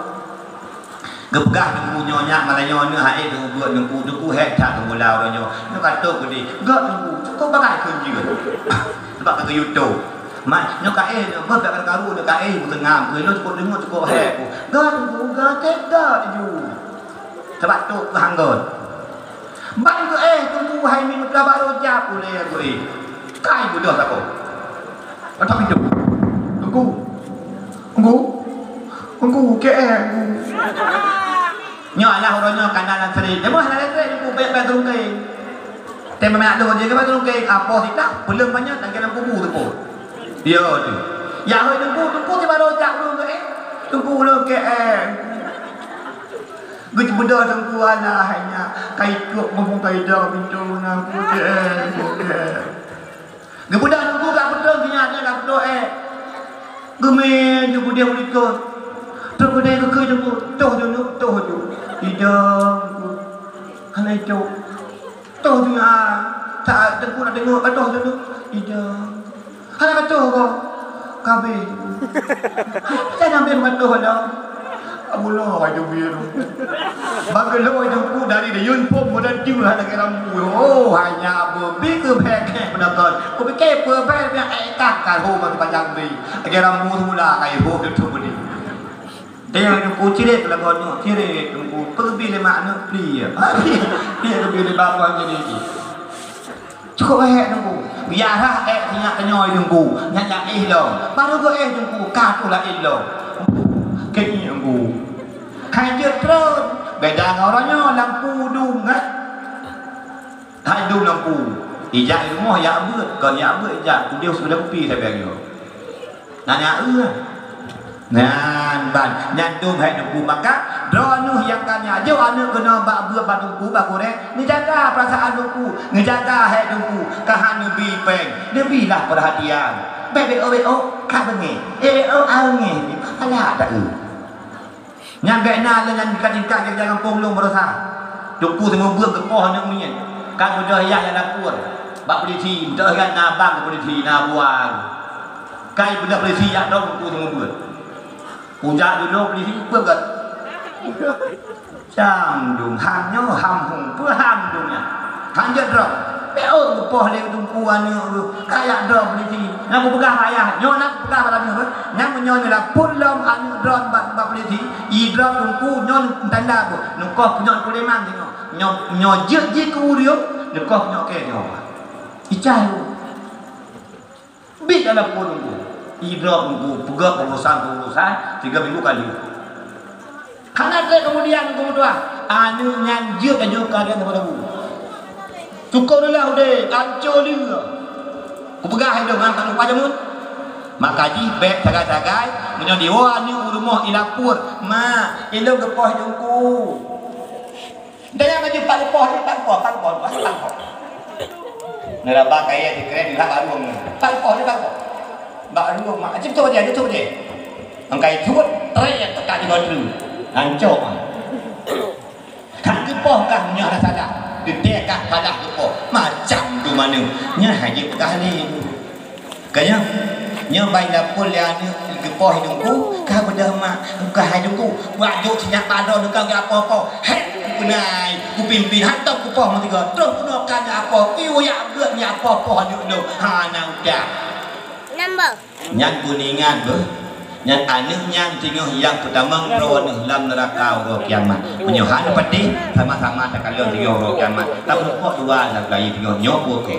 Gepegah tunggu nyonya malah nyonya hai tunggu buat tunggu hek tak semula orangnya. Nak kata ke dia, gak tunggu cukup bagai kunci. Sebab ke YouTube. Mai nak kae buat tak karu nak kae tengah ke lo cukup dengar cukup hek. Gak tunggu gak tega ju. Sebab tu hanggon. Bang ke tunggu hai minum baru jap boleh aku kai bodoh tak kau. Atau itu, tunggu, KL. Nyalah orangnya kandalan sering. Memang kandalan sering, tunggu banyak terungkai. Tema banyak tu dia ke terungkai. Apa sih tak? Belum banyak tak kena kubu tu pun. Dia tu. Yang hari tunggu dia baru jak dulu ke tunggu lo KL. Guci benda tunggu alah hanya kait kok ngomong kaidah pintu nak KL. Gebudak tunggu kat betul kenyatnya kat betul Gemen je dia boleh ikut. Tunggu dia ke tunggu. Toh je. Hidang. Hana itu. Toh je tak tunggu nak tengok toh je tu. Hidang. Hana betul kau. Kabel. Saya ambil betul dah. Abulah aja biru. Bagelo itu dari Yun Pom modal tu ada kerambu. Oh hanya bebi ke pek benar. Ko pek pek yang tak kan ho panjang ni. Kerambu semula kai ho tu budi. Dia yang ku cire lagonnya, cire ku pergi le makna pli ya. Dia pergi le bapa jadi ni. Cukup baik tunggu. Biarlah tinyak kenyoy tunggu. Nyak lo. Baru go tunggu katulah lo. Cái ngủ hai chưa trơn để đàn orangnya lampu dum kan hai dum lampu ijak rumah ya beut còn ya beut ijak dia sudah pi saya bagi nanya nan ban nyan dum hai lampu maka dronu yang kanya jauh anu kena bak beut bak lampu bak korek ni jaga perasaan lampu ni jaga hai lampu kahan nabi peng nabilah perhatian BBO kah bengi nge ala tak nyampe na dengan dekat-dekat jangan ponglong berusaha. Tuku semua buat ke pohon yang minyak. Kan mudah ya yang dapur. Bak polisi, dah kan nabang polisi na buang. Kai budak polisi ya dong tuku semua buat. Puja dulu polisi buat. Sang dung ham nyo ham hung pu ham dungnya. Hanya drop. Peo ke poh le tungku anu kayak drop polisi. Nak pegang ayah, nyo nak pegang pada ni. Yang menyo lah pulam anu drop bak polisi. I drop tungku nyo tanda ko. Nukoh punyo kuleman tengok. Nyo je ku rio, nukoh punyo ke nyo. Icai. Bit dalam pun tungku. I drop tungku pegak urusan 3 minggu kali. Karena kemudian anu nyanjut aja kalian kepada bu. Cukup dah udah, hancur dia. Ku pegang hidup dengan kanu pajamun. Maka ji bek sagai-sagai menyo diwa ni rumah ilapur. Ma, ilo gepoh hidungku. Dia ngaji pak gepoh ni pak gepoh. Nera bakai di keren lah baru ni. Pak gepoh ni pak gepoh. Baru mak cip tu dia. Angkai tuat teriak tekan di bawah. Hancur. Kan gepoh kan nyo ada sadar. Dia kah padah gepoh macam tu mana nya haji pegah ni kaya nya baik dapur dia ni gepoh hidungku kah benda mak kah hidungku buat jok sinyak padon kau ke apa-apa hek kunai ku pimpin hantar gepoh mati ke terus gunakan apa piu ya beut nya apa-apa ni ha nang dah number nyan kuningan ber nyan anak nyan tinggal yang pertama roh dalam neraka roh kiamat menyohan peti sama-sama tak kalian tinggal roh kiamat tak berpok dua lagi tinggal nyok okey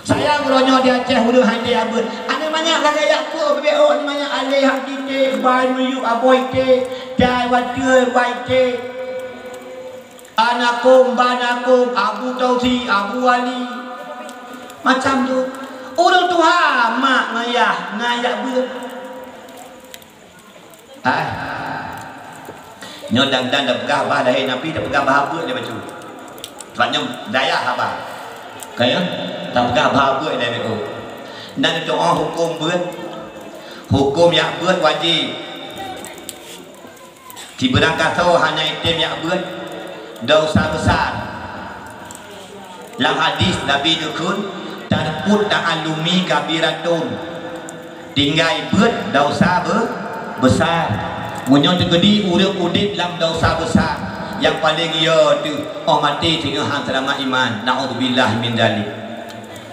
Sayang ronyo dia Aceh udah hande abun. Ana banyak lagi apa BO namanya alih hadite ban meyu aboy te dai watul wai te. Anakum banakum Abu Tausi Abu Ali. Macam tu. Orang Tuhan mak ngayah ber. Nyo dan dah pegah bah dah Nabi dah pegah bah apa dia baca. Sebabnya daya apa? Kaya tak pegah bah apa dia baca. Dan doa hukum ber. Hukum yang ber wajib. Tiba-tiba kata hanya item yang ber dosa besar. Dalam hadis Nabi dukun tarput ta'alumi kabiratun. Tinggal ber dosa besar. Munyo tegedi urip udip dalam dosa besar. Yang paling ia tu mati tinggal hang selamat iman. Naudzubillah min dzalik.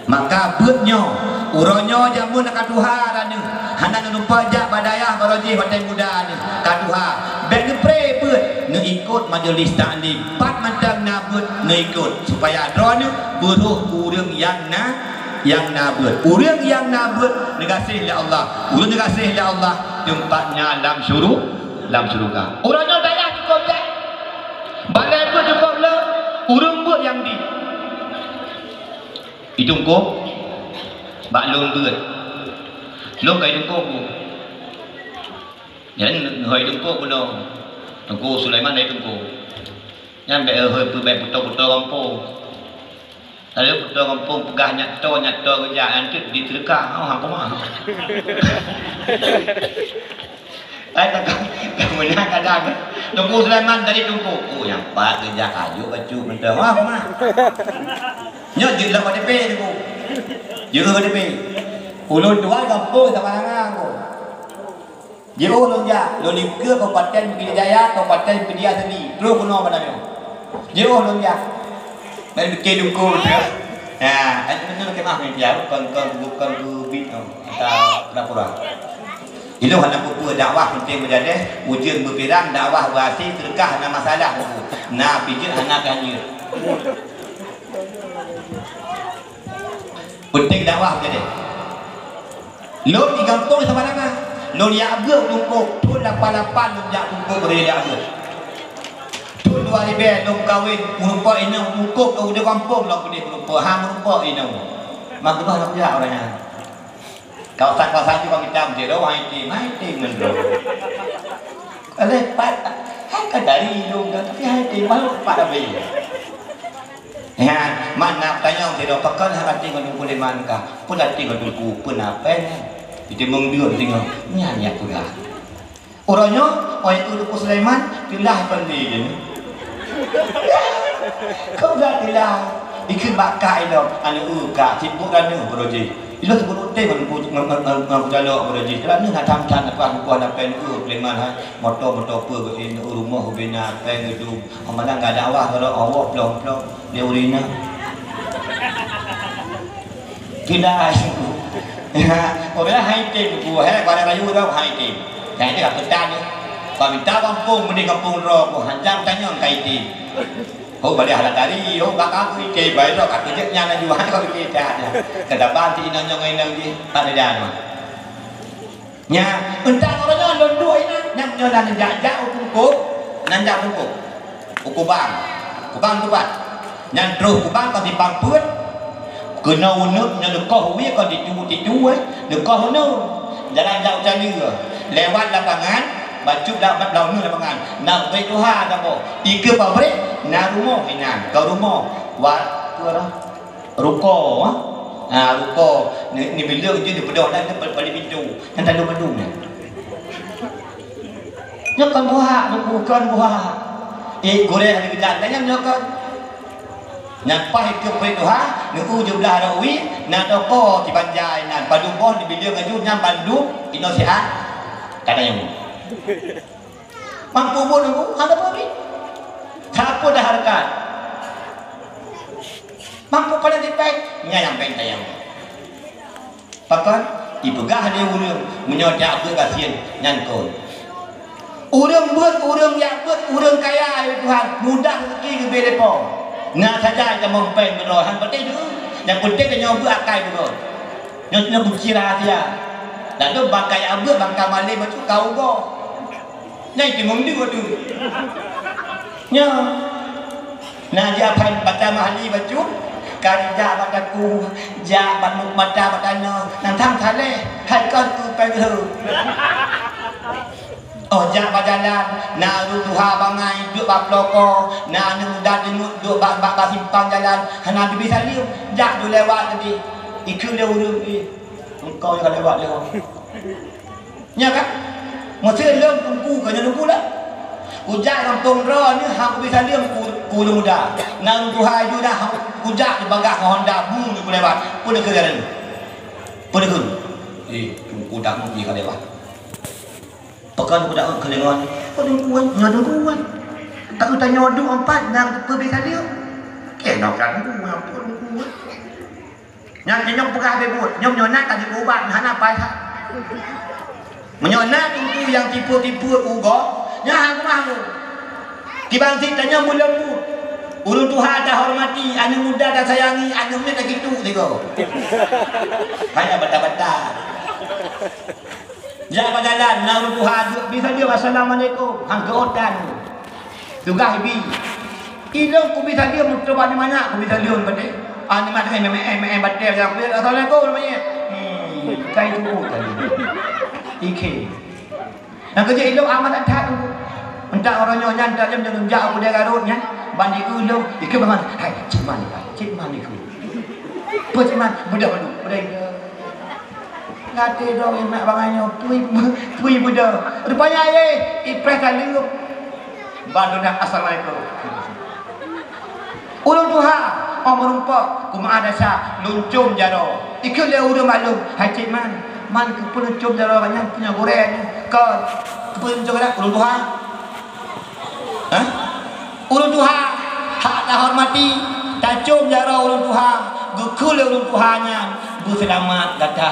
Maka betnyo uronyo jamun nak Tuhan anu. Hana lupa jak badayah baroji batai muda ni. Kaduha. Ben pre bet ne ikut majlis taklim. Pat mantang nabut ne ikut supaya drone buruh urang yang nabut. Urang yang nabut nekasih ya Allah. Urang nekasih ya Allah tempatnya dalam syurga. Urangnya daya cukup tak? Balai pun cukup le. Urang buat yang di. Itu kau baklon buat. Lo kai kau. Yang hoi kau puno. Tunggu Sulaiman dari tunggu. Yang hoi perbaik putar kampung. Lalu putar kampung pegah nyato kerjaan tu diterka. Hang mah. Kamu nak kadang tunggu Sulaiman dari tunggu. Yang pak kerja kayu baju benda mah. Nyok jelah pada pe tu. Jelah pada pe. Ulun tua kampung sama ngang ko. Jero ulun ja, lo lipke Kabupaten Bukit Jaya, Kabupaten Pedia Seni. Terus kuno pada yo. Jero ulun ja. Dari ke dungku dia. Ya, itu kemah ni dia bukan bit kita dapura. Itu hanya buku dakwah penting menjadi ujian berpirang dakwah berhasil terkah ada masalah buku. Nah, pijit anak hanya. Penting dakwah jadi. Lo di kampung sama mana? Lo dia abang tunggu, tu 88 lo dia tunggu beri dia abang. Tu 2000 lo kawin, rupa ini tunggu kau di kampung lo kini rupa, ham rupa ini. Mak tu nak dia orangnya. Kau tak juga kita menjadi orang itu menurut. Kalau pat, hak dari lu tapi hati malu pada bayi. Ya, mana tanya orang tidak pakai hati kau boleh mankah, pun hati kau dulu pun apa? Itu mengdiam tinggal nyanyi pula. Orangnya, orang itu Lukus Sulaiman pindah pendiri. Kau dah pindah, ikut bakai lo, anu uka, sibuk dan nu beroji. Ilo sebut teh mengaku jalok beroji. Kalau ni nak tamcan apa aku ada pen Sulaiman ha, motor per ke rumah bina pen itu. Mana enggak ada awak kalau awak plong dia urina. Tidak. Orang hai tim ku hai pada rayu dah hai tim. Kai dia kat tan ni. Kau minta kampung mending kampung ro ku hanjam tanya kai tim. Oh balik halat tadi, oh bakal aku ke bayi ro kat kerja nyana jual kau ke dah. Kata ban ti nang nyong nang di tak ada dah. Nya, entah orangnya londoi na, nyang nyodan jajak hukum, nanjak hukum. Hukuman. Kubang tu bat. Nyang terus kubang kau dipamput. Kena unut nya dekoh wi kau dicu dekoh nu. Jalan jauh cari lewat lapangan, baju dapat launu lapangan. Nak baik Tuhan apa? Tiga pabrik, na rumah hinan. Kau rumah wat tu apa? Ruko, ruko ni bila je di pedok dan pada pintu. Yang tak ada ni. Nyokan bukan buah. Goreng ada kejap dan nyokan. Nampak ke Tuhan, nu jumlah rawi, na toko di Banjai, na Padumboh di bila ngaju nyam Bandung, Indonesia. Katanya. Mampu pun aku ada apa ni? Siapa dah harkat? Mampu pada dipek, nyayang peng tayang. Pakan dipegah dia urang, menyodak ke kasihan nyankon. Urang buat urang yang buat urang kaya Tuhan, mudah rezeki ke belepong. Nak saja kita mempeng berohan betul tu. Yang penting dia nyoba akai juga. Nyoba kunci rahasia. Dan tu bangkai abah bangkai malay macam kau go. Nyai timung dia tu. Nya. Nah dia apa baca mahali baju. Karja bataku, ja batmuk mata batana, nang thang thale, hai con tu pengen. Oh ja bajalan, na ru tuha bangai, duk bab loko, na anu muda jenut duk bab simpang jalan, hana bisa liu, ja du lewat tadi. Ikut dia urut ni. Engkau yang lewat dia. Nya kan? Mesti lem tunggu kan nunggu lah. Ujak kampung ro ni hang bisa liu ku muda. Na ru tuha ju dah kujak di bagah Honda bung ni lewat. Pun ke jalan. Pun ke. Kudak mungkin kalau lewat. Pekan kudak kelengon. Pun kuat, nyodo kuat. Tak uta nyodo empat nang perbeza dia. Nak kan kuat pun kuat. Yang nyok pegah bebut, nyok nyonat tadi ubat hana pai tak. Menyonat itu yang tipu-tipu ugo, nyah mah. Tibang sit tanya mulembu. Ulun Tuhan dah hormati, anu muda dah sayangi, anu ni dah gitu tiga. Hanya bata-bata. Jangan berjalan, nak ulun Tuhan bisa dia wassalamualaikum, hang keotan. Tugah ibi. Ilung ku bisa dia mutu mana ku bisa liun pada. Ani mah memang batal yang assalamualaikum namanya. Kai tu tadi. Ike. Yang kerja ilung amat tak tu. Entah orang nyonya entah jam jauh dia garutnya. Bandi ulung ikut baman hai cik mani ku apa cik man budak budak ngate dong emak banganya pui budak rupanya ye ipres kali bandu dah assalamualaikum ulung tuha omong rumpok kuma ada sa luncum jaro ikut dia udah maklum hai cik man ke peluncum jaro banyak punya goreng ke peluncum dah ulung tuha hah ulun Tuhan hak dah hormati tak cium jara ulun Tuhan gukul ulun Tuhannya bu selamat kata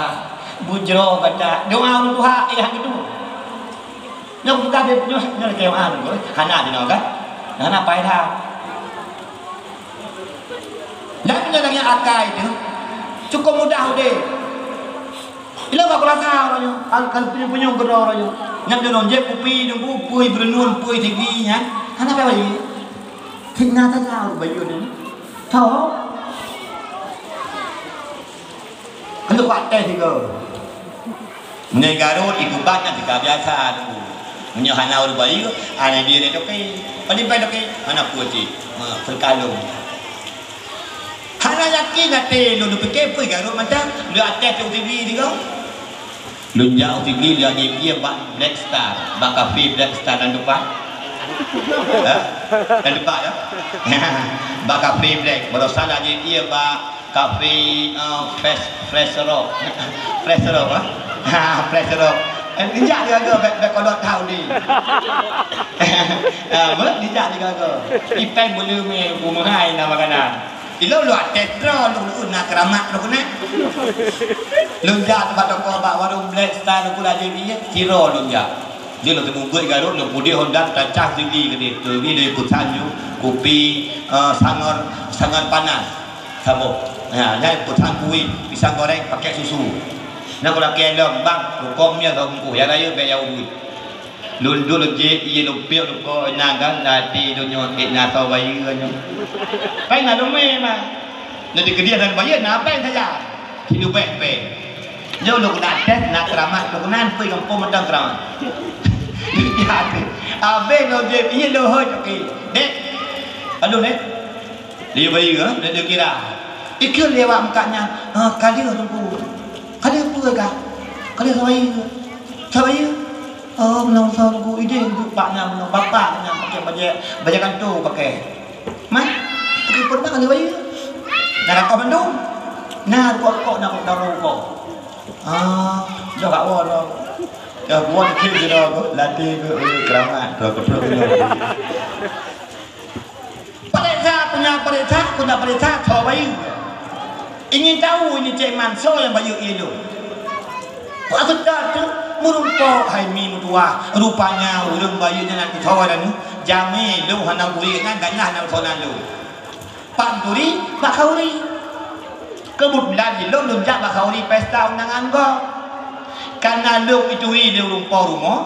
bu jero kata doa ulun Tuhan hang itu nyok buka dia punya nyok kewan hana dino kan hana pai tha dan punya akai itu cukup mudah deh ila ba kurasa orangnya kan punya gero orangnya nyam jono je pupi nunggu pui berenun pui tingginya hana apa lagi Thịt Nga ta sao bây giờ đến thở Kalau kuat teh juga negara itu banyak juga biasa tu punya hanau bayi anak dia ni tokai paling baik tokai anak kuat terkalung hana yakin nate lu fikir pun garut macam lu atas tu TV juga lu jauh TV dia dia bak Black Star bak kafe Black Star dan depan dan depan ya bak kafe Black kalau sana dia bak kafe fresh rock fresh rock fresh rock dijak dia ke bak kolot tahu ni dijak dia ke ipai boleh mengai nama kanan ilo luat tetra lu nak keramat lu kena lu ja tempat toko bak warung Black Star lu pula jadi tiro lu ja dia lu temu buat garut lu pudi Honda tacah tinggi ke tu ni dari putanju kopi sangat panas sabuk dan putan kuih pisang goreng pakai susu nak kalau kelem bang hukumnya kau mungku ya raya bayar duit lu je ye lu pio lu ko naga nanti lu nyon na tau bayi nyo pai na lu me ma nanti ke dia dan bayi na apa saja hidup pe jauh lu kena tes nak keramat lu kena pergi kampung medang keramat ya abe lu je ye lu ho okey dek aduh dek dia bayi ke dia kira ikut lewat mukanya kali tunggu kali apa ke kali bayi oh menang sanggu ide bapaknya menang bapaknya pakai baju kantor pakai man pakai pernah kali bayi nak kau Bandung nak kok nak daru kok dah kau lo dah buat kiri dah latih ke keramat ke punya perintah kau bayi ingin tahu ini cik Manso yang bayu itu waktu tu merumpok hai mi mutua rupanya urang bayunya nanti tawaran jami lu hana buri kan ganah na sonan lu panturi bakauri Kebetulan di lom jak bakhauri pesta undangan kau. Karena lom itu dia rumpah rumah.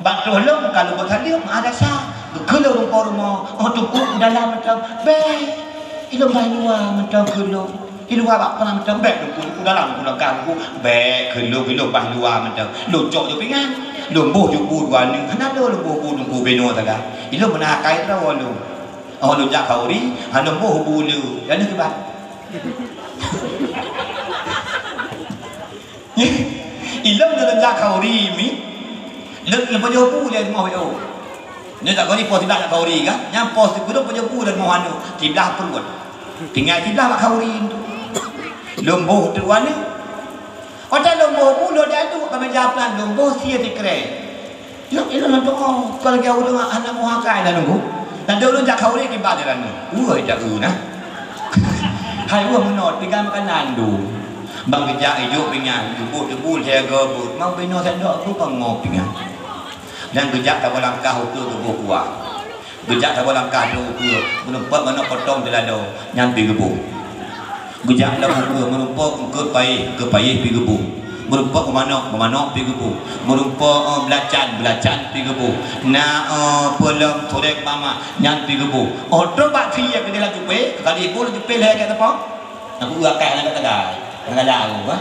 Bantu lom kalau buat dia ada sah. Kalau rumpah rumah, tunggu dalam macam baik. Ilmu dah luar macam kalau. Luar apa pernah macam baik tunggu dalam pulau kamu baik kalau bah luar macam. Locok je pingan. Lomboh je bu dua ni. Kenapa lomboh bu tunggu beno taga? Ilmu mana kait tahu lom. Lom jak khauri, lomboh bu lu. Yang ni kebat. Ilmu dalam jak khauri mi. Lepas jauh bu dia mau jauh. Ni tak kau ni pos tiba nak khauri kan? Yang pos tu kudu punya bu dan mau anu tiba perut. Tinggal tiba nak khauri tu. Lomboh tu anu. Orang lomboh bu lo dia tu kami jawapan lomboh sia dikre. Ilmu nak doa kalau kau dengan anak muhakai dah nunggu. Dan dulu jak khauri ke bad dia nunggu. Jak nah. Hai menot dengan makanan tu. Bang kerja hidup dengan debu jaga but. Mau beno sendok tu pengop dengan. Dan kerja tak boleh langkah ke buah. Kerja tak boleh langkah tu ke menumpak mana potong telado nyampi gebu. Kerja dah ke menumpak ke pai pi gebu. Menumpak ke mana pi gebu. Menumpak belacan pi gebu. Na pelam sorek mama nyampi gebu. Otro bak kia ke dalam jupe kali ibu jupe leh kat apa? Aku akan nak tegai. Enggak jauh ah.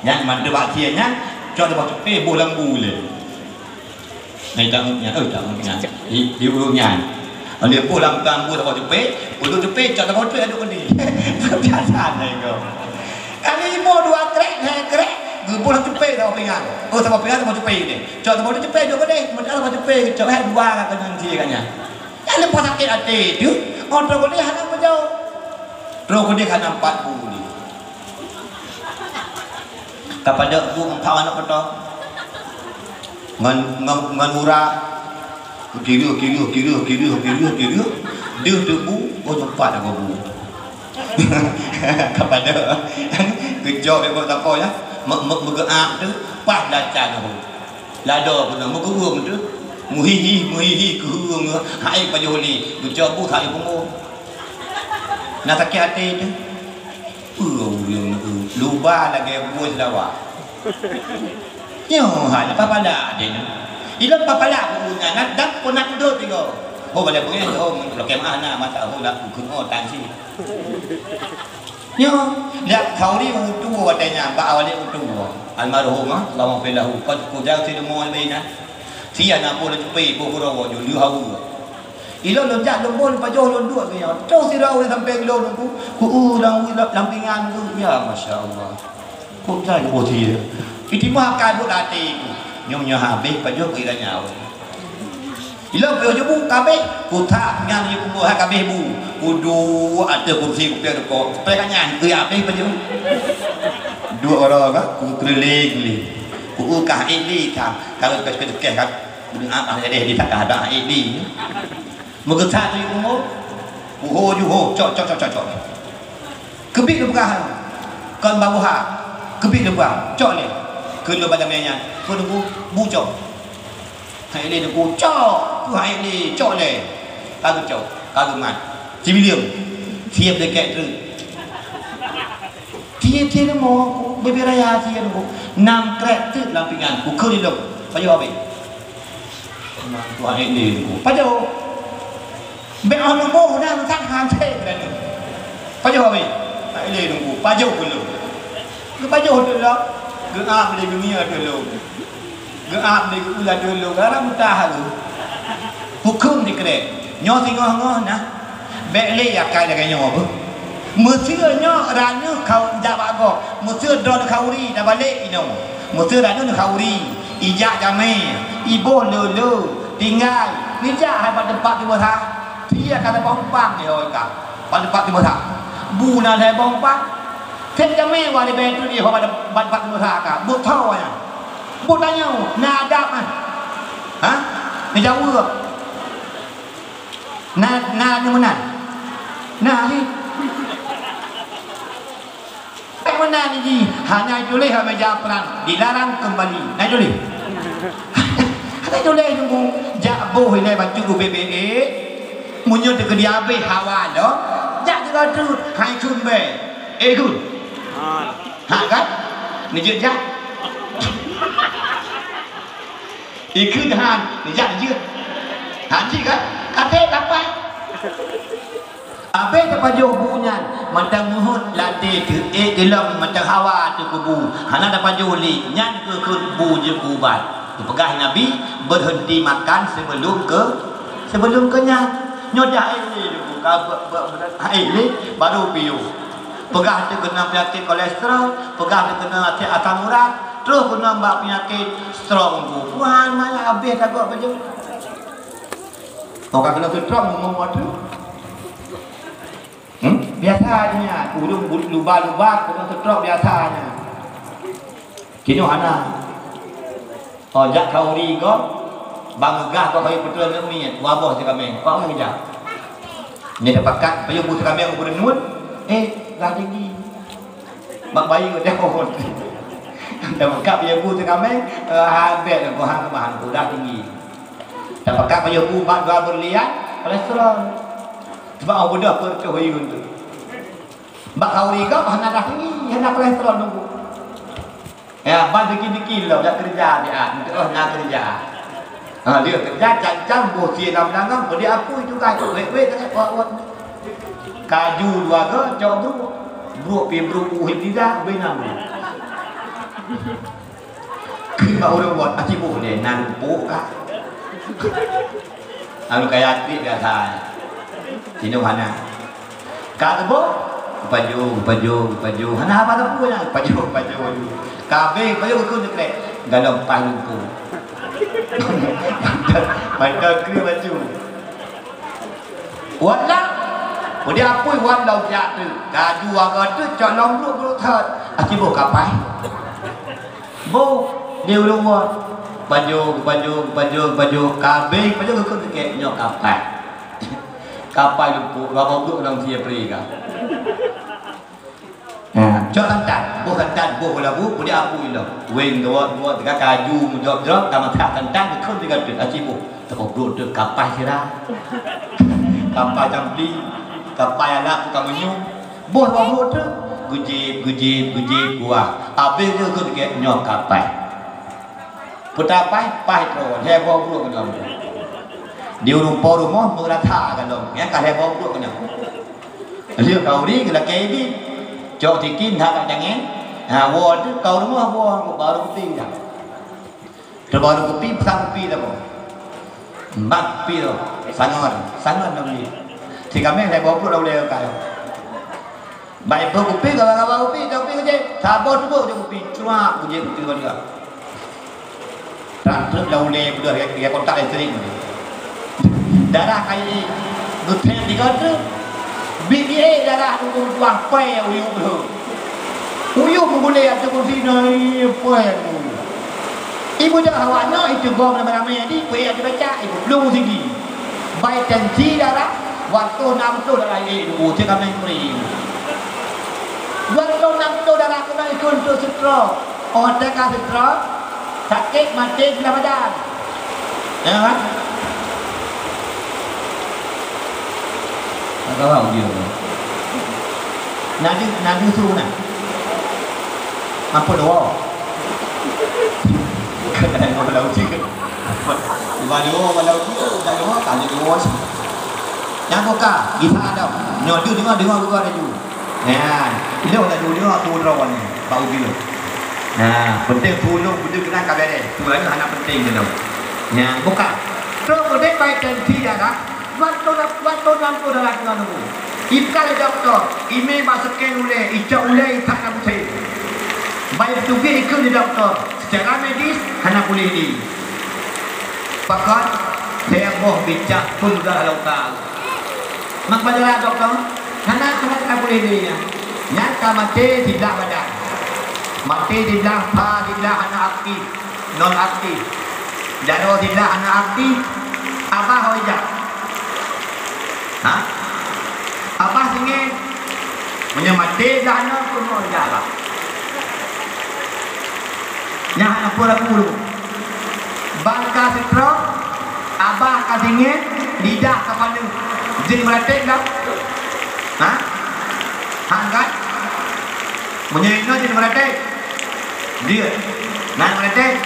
Yang mana bak kia nya cho bak jupe bolang bule. Này tặng đi uống nhà liền cô làm toàn mua tao chụp pê cho tao chuyện đâu có gì chả sàn này cơ anh đi mua đồ ăn krek gửi mua làm chụp pê tao bên nhà tao bên tao chụp pê này cho tao chụp pê cho cái đây mình đã làm chụp pê cho hết qua là cái gì cả nhà anh lên pasang cái ate chứ còn rồi có đi hàng năm đâu rồi có đi hàng năm 40 đi kepada bukan kawan apa tu ngan murah kira dia debu tempat aku bu kepada kerja dia tak apa ya megeak tu pas lacan aku lada pun megeung tu muhihi keung hai pajoli kerja bu thai pun nak sakit hati tu luba lagi buat lawa Yo, hal papala din. Ilang papala ko una nadak ko nakdo tigo. Ho bale ko ngayon ho lo kema na mata ho la ku ngo tan si. Yo, la khauri utu wa tanya ba awale utu. Almarhum Allah filahu qad qudau ti mo albayna. Sia na po le pe po ko ro yo liu hau. Ilo lo jak lo bol pa jo lo dua ke yo. Tau si rau sampai lo ku lang lampingan tu ya masyaallah. Kok saya bo ti. Itu makan buat hati nyonya habis pajak kira nyawa ilo pajak bu kabeh kutak ngan ibu bu kabeh bu kudu ada kursi kupia ko pekanyan ke habis pajak dua orang kan ku keliling ku kah ini kalau kekeh kan apa ada di tak ada ini mengesak ibu mu ho cok kebik bukan kon babuha kebik bukan cok ni kalau pada mainnya, kalau bu cok, hai ni bu cok, hai ni cok le, kagum mat, civilium, siap dekat tu, tiada mau beberaya tiada mau, nam krek tu lampingan, kau ni lom, pajau apa? Hai ni bu, pajau, beron mau dah tak hantai kan? Pajau apa? Hai ni bu, pajau belum, ke pajau tu lah. Geap ni dunia dulu. Geap ni ulah dulu. Gara mutah tu. Hukum dikere. Nyo singoh nah. Bele ya kai dah nyo apa? Mesir nyo ranu kau jawab go. Mesir don khauri dah balik ino. Mesir ranu khauri. Ijak jamai. Ibo lulu tinggal. Nijak hai pada tempat timur ha. Dia kata bompang dia oi ka. Pada tempat timur ha. Bu na hai bompang. Thế cho mẹ vào đi về tôi đi họ bắt một thà cả bột thau à bột đánh nhau na đạp à hả thì cháu vừa na như thế này na gì cái mana ni gì hanya boleh hanya jawapan dilarang kembali naik boleh hanya boleh tunggu jabo ini baju BBE muncul ke dia be hawa đó jak juga tu hai kun be good Ha kan? Ni je ja. Ikut han, ni ja je. Han ji kan? Kate dapat. Abe terpajuh bunyan, matang muhut latih tu dalam matang hawa tu kubu. Hana dapat juli, nyan ke kubu je kubat. Pegah Nabi berhenti makan sebelum kenyang. Nyodah ini dulu, ini baru piu. Pegah tu kena penyakit kolesterol, pegah tu kena asam urat, terus kena mbak penyakit stroke tu. Puan mana habis tak buat baju. Orang kena stroke ngomong tu. Biasanya ulung luba-luba kena stroke biasanya. Kini ana. Oh jak kauri ko bangga ko kayu betul ni wabah si kami. Kau orang kerja. Ni dapat kat payu bu kami aku bernut. Dah tinggi. Mak bayi ko jauh. Dapat kat payu bu kami habis ko hang bahan ku dah tinggi. Dapat kat payu bu bak dua berlian kolesterol. Sebab aku dah percaya tu. Bak kauri ko hang dah tinggi, hang kolesterol nunggu. Ya, bagi dikit lah, nak kerja dia, nak kerja. Dia kerja cancang, bosi dalam langgang, boleh apa itu kaju, wet tak buat. Kaju dua ke, coba bro uhit tidak, benam. Kita orang buat aci boleh, nampu kah? Anu kayak tweet biasa. Sini mana? Kata bo, baju. Hana apa tu punya? Baju. Kabe bayu ko dekrek dalam paluku. Mata kri baju. Wala. Odi apoi wan lau ja tu. Kaju aga tu calong bro thot. Aki bo kapai. Bo dia ulung buat baju kabe baju ko dekrek nyok kapai. Kapai lupu babo bro nang sia pri ka. Cok tantan, buh labu, boleh apa ini? Wing dua tiga kaju, drop, tamat tantan, ikut tiga tu, acibu. Tapi bro tu kapai sirah, kapai jambi, kapai anak kamu nyu, buh bro tu, gujib kuah. Habis tu ikut tiga nyok kapai. Putar pai terus, heboh bro kena. Dia rumah merata kan dong, ya kalau heboh bro kena. Lihat kau ni kalau kayak ni. Cok tikin tak jangan. Wah tu kau rumah baru kopi dah. Terbaru kopi pasang kopi dah boh. Mak kopi tu sangat nak beli. Si kami saya bawa pun dah boleh kau. Baik kopi kalau kopi je. Sabar tu je kopi cuma punya kopi tu juga. Tak terus dah boleh berdua dia kontak yang sering. Darah kayak nutrien tiga tu. BBA darah tu tuang pai uyuh boleh ada kursi nai pai ibu dah awaknya itu gom ramai-ramai ni pai ada baca ibu belum tinggi baik tensi darah waktu 60 darah ibu dia kami beri waktu 60 darah kena ikut untuk stroke orang tak stroke sakit mati dalam badan ya kan. Kau tahu dia. Nadi suruh nak. Apa doa? Kadang malau cik. Malau cik. Tak doa tak ada doa. Yang buka, kita ada. Nyodu dengar buka ada ju. Nah, dia nak ju dia tu rawan ni. Bau bila. Nah, penting tolong betul kena kabar dia. Tu lagi anak penting dia tahu. Nah, buka. Terus boleh baik dan tidak dah. Waktu nampu dalam nanu. Ikal doktor, email masukkan oleh, ijak oleh tak nak buat. Bayar tugas ikut di doktor. Secara medis, hanya boleh ni. Pakat, saya boh bijak pun dah lokal. Mak pada doktor, hanya tak boleh ni. Nyata mati tidak badan. Mati tidak apa, tidak anak aktif, non aktif. Darah tidak anak aktif, apa hojak? Apa sini menyemati dana pun jalan. Yang anak pura puluh. Bangka stroke, abah kasingin lidah kepada jadi meletik dah. Hangat Punya ingat di mereka dia nak mereka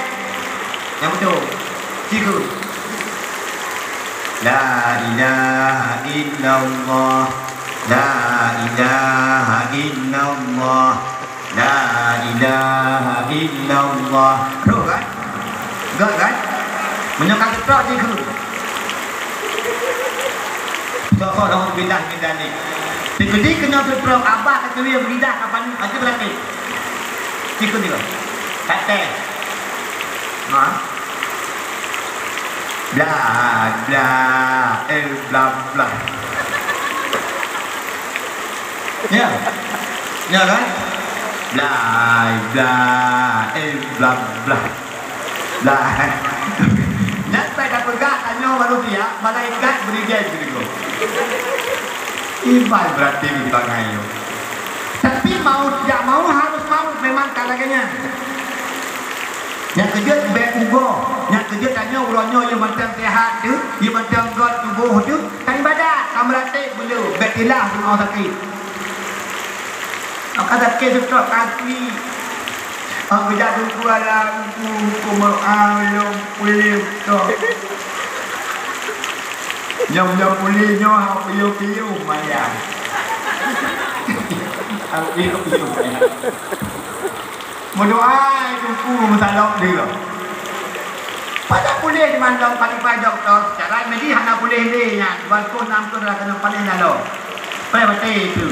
yang betul cikgu la ilaha illallah la ilaha illallah la ilaha illallah betul kan enggak kan menyokat betul cikgu so dah bidah ni jadi kena berperang abah kata dia beridah kapan ni macam berarti cikgu ni kau kata ha bla bla bla bla ya ya kan bla bla bla bla bla nak saya pegang tanya manusia malaikat berikan gitu iman berarti di bangai tapi mau tidak mau harus mau memang kalaganya yang kerja baik ugo yang kerja tanya uronyo yang macam sehat tu yang macam god tubuh tu kan ibadat kamu latih beliau betilah semua sakit kata kesutok kaki aku jatuh kuala aku mengalung kulit tu nyom kulit nyo aku piu mayang aku piu mayang berdoa itu masalah dia pada boleh di mandang paling pajak tu secara medis hanya boleh ni yang balkon nampu dah kena paling lalu pada betul itu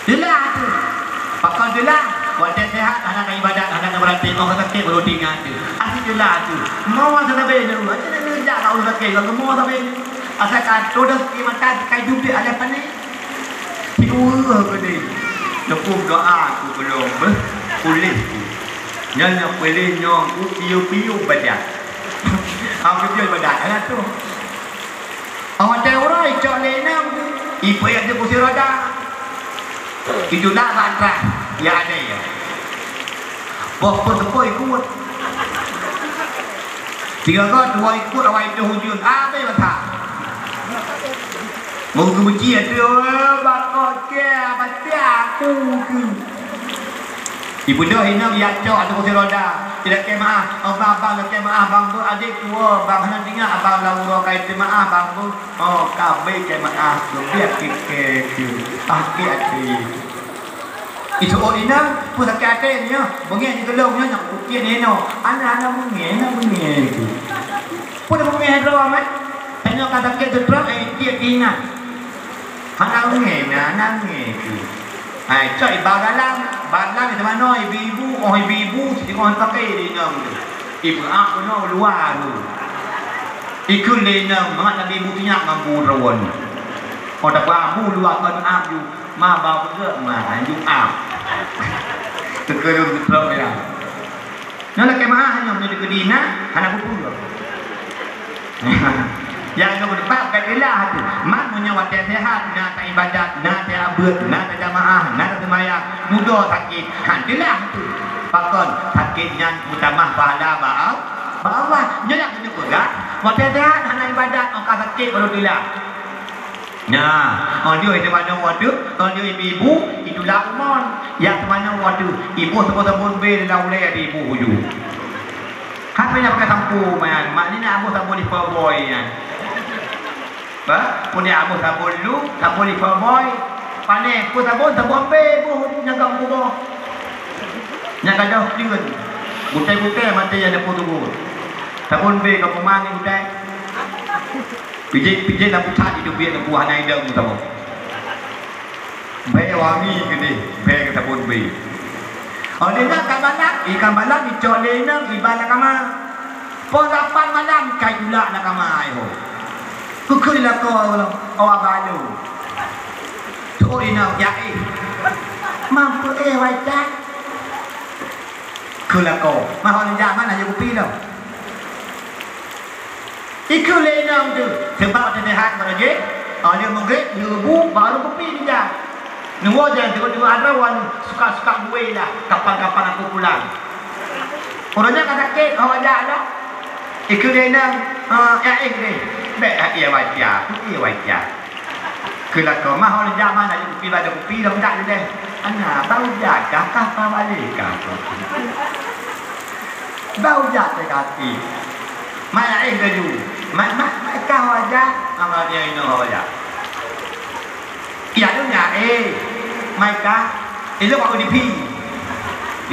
jelas tu pakal jelas wajah sehat anak ibadat anak berarti orang sakit baru tinggal tu asal jelas tu mau sana benda tu macam mana kerja kau sakit kau mau sampai asal kan todos kimatan kai duit ada apa ni tidur ke ni lepas doa aku belum boleh nyanyi boleh nyong aku piu badan aku piu badan ada tu awak orang cak lenam ibu yang dia kursi roda itulah mantra yang ada ya apa ikut tiga kau dua ikut awak itu hujun apa yang tak mau kemuji ada bakal ke baca aku ibu dah hina biar cok ada kursi roda tidak kemah abang nak kemah abang tu adik tua bang hendak tinggal abang laura kait kemah bang tu oh kabe kemah biar keke pakai hati itu orina pun sakit hati ni bengeng di gelong nak ukir ni no anak bengeng tu pun bengeng tu amat tanya kata ke tu terang dia ingat anak bengeng tu ai cai bagalang itu mana ibu si orang pakai di ngam tu ibu aku no luar tu ikut lenang mak nabi ibu tinyak mampu rawan oh dak abu luar kan abu ma ba ke ma anju ab tekerun terus ya nala ke ma hanya menjadi kedina anak pun yang kamu dapat kailah tu mak punya wajah sehat nak ibadat nak abud nak jamaah nak sembahyang mudah sakit handilah tu pakon sakitnya utamah pahala bawah nyak kena pegat wajah sehat nak ibadat angka sakit baru dilah nah dia itu mana waktu dia ibu itulah umon yang mana waktu ibu sebut-sebut dalam wilayah ibu hujung kan banyak pakai sampo maknanya abu sampo di boy ya punya abu sabun lu sabun di boy panen ku sabun be bu nyagam ku nyaga jauh tinggal butai mati ada putu bu sabun be ka pemangi butai pijit nak pucat itu biar nak buah naik dah mu sabun be wangi gede be ka sabun be oleh nak ikan balak dicok lenang ibalah kama polapan malam kai pula nak kama ayo kukulah kau awak balu tu ina ya mampu wajah kulah kau mahal zaman aja kopi dah ikut lenang tu sebab ada sehat berje dia menggek ibu baru kopi dia nunggu jangan tengok ada wan suka-suka gue lah kapan-kapan aku pulang orangnya kata kek awak dah ikut lenang ni baik ia wajah kulah kau mahal zaman aja kopi dah tak deh Anak bau jaga kah balik kah? Bau jaga kaki. Mai gaju. Mai kau aja. Amal dia ini aja. Iya tu nya mai kah? Itu kau di pi.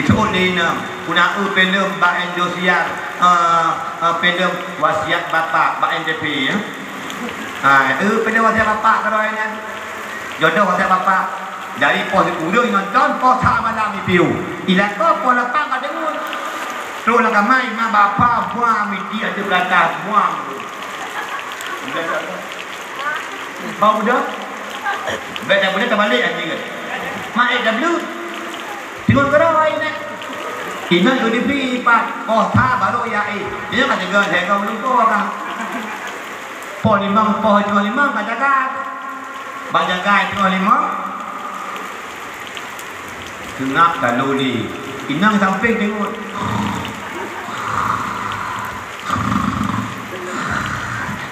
Itu olehnya. Kuna pendem bak Indonesia. Pendem wasiat bapa bak NDP ya. Pendem wasiat bapa kalau ini. Jodoh wasiat bapa. Dari pos udang nonton pos malam piu. Ila ko pos lapang ka dengun. Terus lah kamai ma bapa buang miti ada belakang buang. Bau dah. Betul betul terbalik anjing. Mai W. Tengok kerana ini. Ina UDP pak pos baru ya Dia kan jaga saya kau lupa kan. Pos 5 pos 5 bajaga. Bajaga 5 Tengah kalau ni Inang samping tengok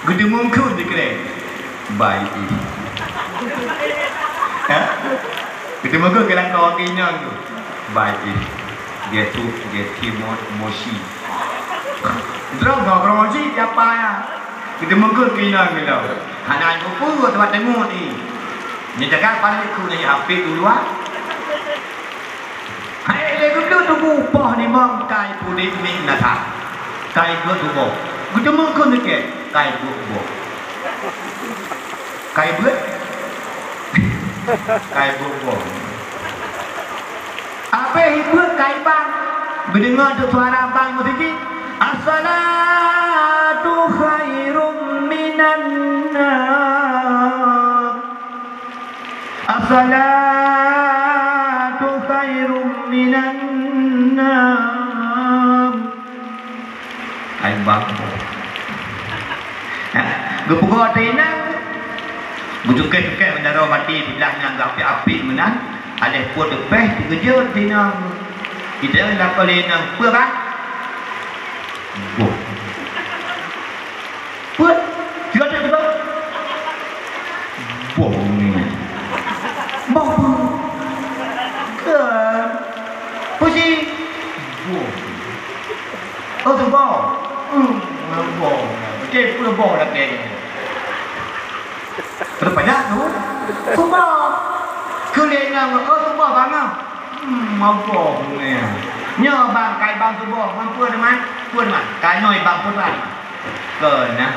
Gede mungkul dia kira Baik Gede mungkul kira kau Inang tu Baik Dia tu Dia timot moshi Terus kau moshi siapa ya Gede mungkul ke Inang tu Hanya lupa tempat tengok ni Dia cakap paling aku ni hafid dulu Hai lego tu poh ni mong kai pudi ni nata. Kai dua tu boh. Kita mungkin ni ke kai dua boh. Kai buat. Kai boh. Apa hibuat kai bang? Mendengar tu suara bang mesti as-salatu khairum minan nar. As-salatu khairum minan nar. Ai bang. Gepukul tenang. Bujuke-juke bendara mati bilah nang api-api menan. Ada puan depeh dikejut tenang. Kita nak boleh nang apa bang? Puan. Tidak ada betul. Bohong ni. Bohong. Puji. Oh tu boh. Boh. Okey, pula boh dah kena. Terbanyak tu. Boh. Kelena tu boh bang. Mau boh ni. Nyo bang kai bang tu boh, bang puan man. Puan man. Kai noi bang puan man. Kena.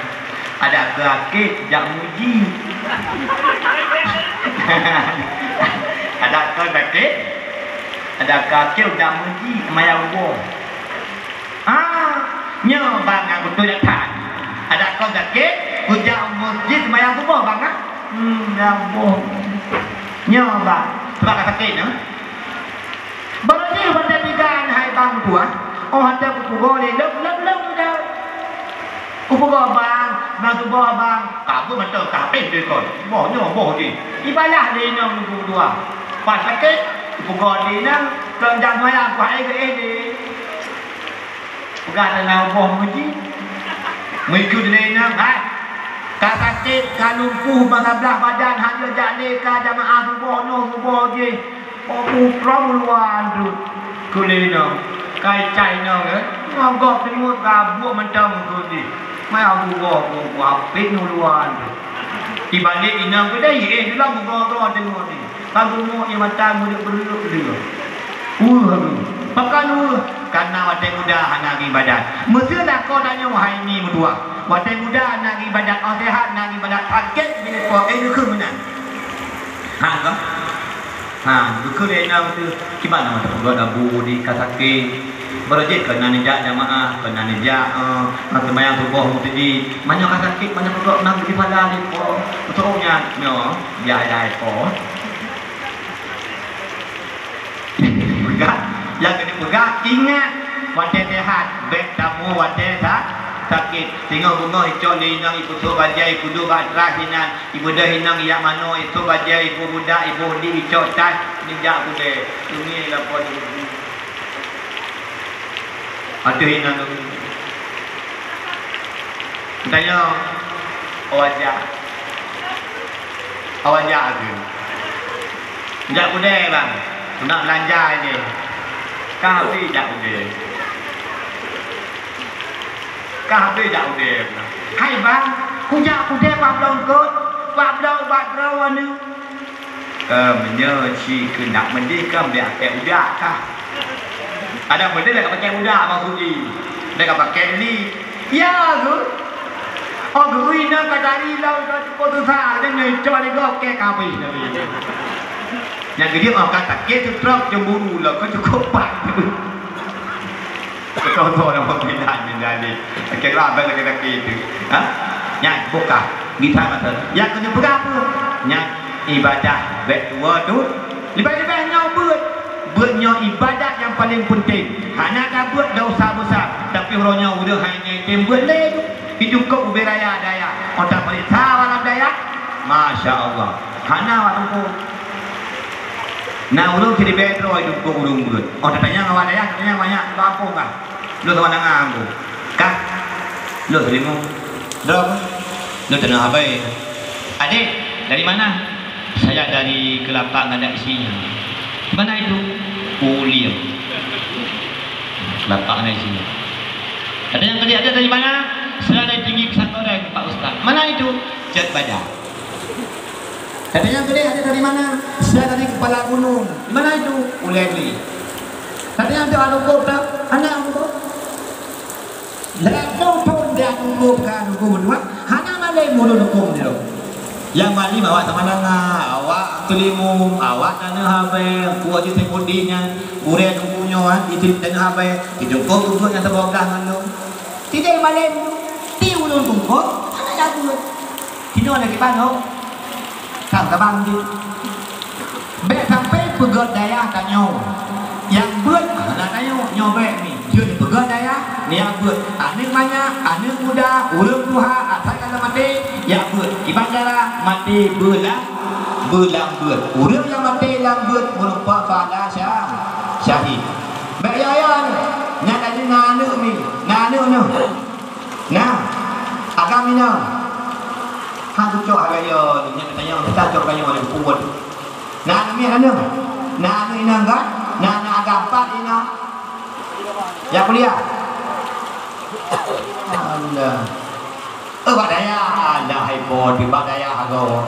Ada kerakit jak muji. Ada kerakit. Ada kakil jak muji maya boh. Nyo bang aku tu dak tan. Ada kerakit hujak muji maya boh bang ah. Ya boh. Nyo bang. Sebab sakit no. Baru ni pada tigaan hai bang tua. Oh ada buku boleh lem dah. Buku bang, bang tu bang. Kamu macam kapek dia kon. Boh ni. Ibalah dia nak buku tua. Pas sakit buku dia nak kerja maya apa ke ni. Bukan nak boh muji. Mengikut dia nak hai. Ka sakit, ka lumpuh belah badan hanya jane ka jamaah subuh je. Oh pram luan tu. Kulino. Kai cai no ke. Ngok tengok gabuh macam tu ni. Mai aku gok apik luan tu. Di balik inang ke dai dalam gok tengok ni. Kalau mau yang macam muda beruk dia. Pakan karena watai muda nak ibadat. Mesti nak kau tanya wahai ni berdua. Watai muda nak ibadat, oh sehat nak ibadat. Target bila kau ke mana? Duka dia tu gimana mata pegawai dabu di kasake berjek kena nejak jamaah kena nejak semayang subuh mesti banyak kasake banyak pegawai nak di pada ni po uturnya nyo jaya po pegang yang kena pegang ingat wadah sehat baik tamu wadah sakit tengok bunga hijau linang ibu tu bajai kudu batrah hinan ibu dah hinang yang mano itu bajai ibu budak ibu di hijau tas ninjak kude ini lapor ini ada hinang tu tanya awak jah tu Jak udah bang, nak belanja je. Kau ni jak udah. Kau ni jak udah. Hai bang, kujak udah pablau kot, pablau badrawan ni. Menye si nak mendikam dia pakai udak kah? Ada benda dah pakai udak maksud ni. Dah pakai ni. Ya tu. Oh, gue nak kadari lau tu sah, jangan coba ni kau pakai kapi. Yang dia orang kata kita truk cemburu lah, kau cukup pak. Kau tahu nama pilihan menjadi. Kira apa lagi itu? Hah? Yang buka, kita macam. Yang kena berapa? Yang ibadah betul tu. Ibadah yang buatnya ibadah yang paling penting. Hanya dah buat dosa besar, tapi orangnya udah hanya tembel tu. Itu kau beraya daya. Orang paling tahu alam daya. Masya Allah. Hanya waktu nah ulung jadi betro hidup kau ulung buat. Orang tanya ngawal daya, tanya banyak. Kampung kah? Lu tahu mana ngambu? Kah? Lu terima? Berapa? Lu tenang apa? Adik, dari mana? Saya dari Kelapa, nggak ada isinya. Mana itu? Uliam. Kelapa nggak ada isinya. Ada yang tadi ada dari mana? Saya dari tinggi pesantren Pak Ustaz. Mana itu? Jat Badak. Katanya gede ada dari mana? Saya dari kepala gunung. Di mana itu? Uleli. Katanya ada alukup tak? Anak alukup. Lepas pun dia alukup kan alukup berdua. Hanya malai mulu alukup dia. Yang mali awak sama nanga, awak kelimum, awak nana habe, kuat je sekundinya, ure tunggunya, itu nana habe, itu kau tunggu yang terbongkar mana? Tidak malai, ti ulun tunggu, hanya jatuh. Kini lagi pano. Sang tabang di bek sampai pegat daya tanya yang buat anak tanya nyobek ni dia pegat daya ni yang buat anak banyak anak muda ulun tuha asal kata mati yang buat ibadara mati belang buat ulun yang mati lang buat merupa pada syahid bek ya ni nak ada anak ni nah agam ni hang cok agaya ni tanya kita cok kaya orang kuat. Nah ni ana. Nah ni nangga. Nah agak ina. Ya kuliah. Allah. Badaya ada haipo di badaya hago.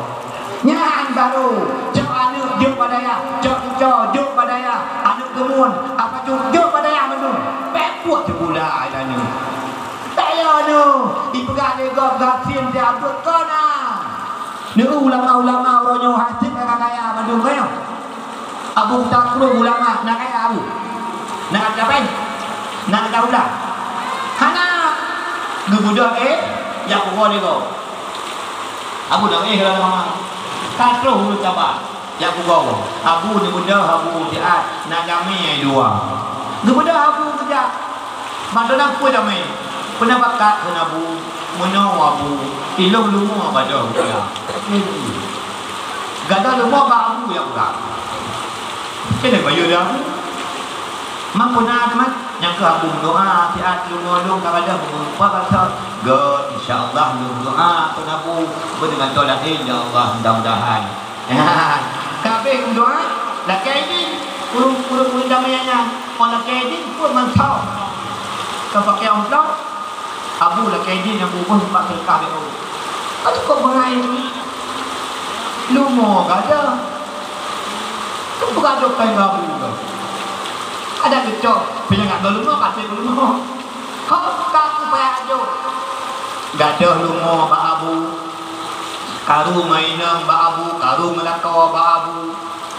Nyan baru. Cok anu juk badaya. Cok juk badaya. Anu kemun. Apa juk badaya menu. Pekuat jebula ina ni. Saya tu, ibu gade gop gapsin dia buat kona. Ni ulama orangnya hasil nak kaya bandung kaya. Abu takru ulama nak kaya abu. Nak apa? Nak daulah. Hana gebudak yang aku ni kau. Abu dah kalau mama. Takru hulu coba. Yang aku kau. Abu ni benda abu dia nak kami dua. Gebudak abu kerja. Mandana aku dah main. Pernah bakat kena bu, menawabu, ilmu lumu pada dia. Gada lumu babu yang bukan. Kena bayar dia. Mak pernah teman yang ke abu doa, tiap lumu lumu kepada bu, apa God insyaallah lumu doa kena bu dengan tolak ya Allah mudah-mudahan. Kabeh doa, laki ini kurung damainya, orang laki ini pun mantau. Kau pakai orang Abu lah kaji yang bubuh sebab terkah dia. Atau kau mengair ni lumo gada. Kau berada kain abu ke? Ada kecok penyangat lumo kasih lumo. Kau kaku payah ajo. Gada lumo ba abu. Karu mainam ba abu, karu melakau ba abu.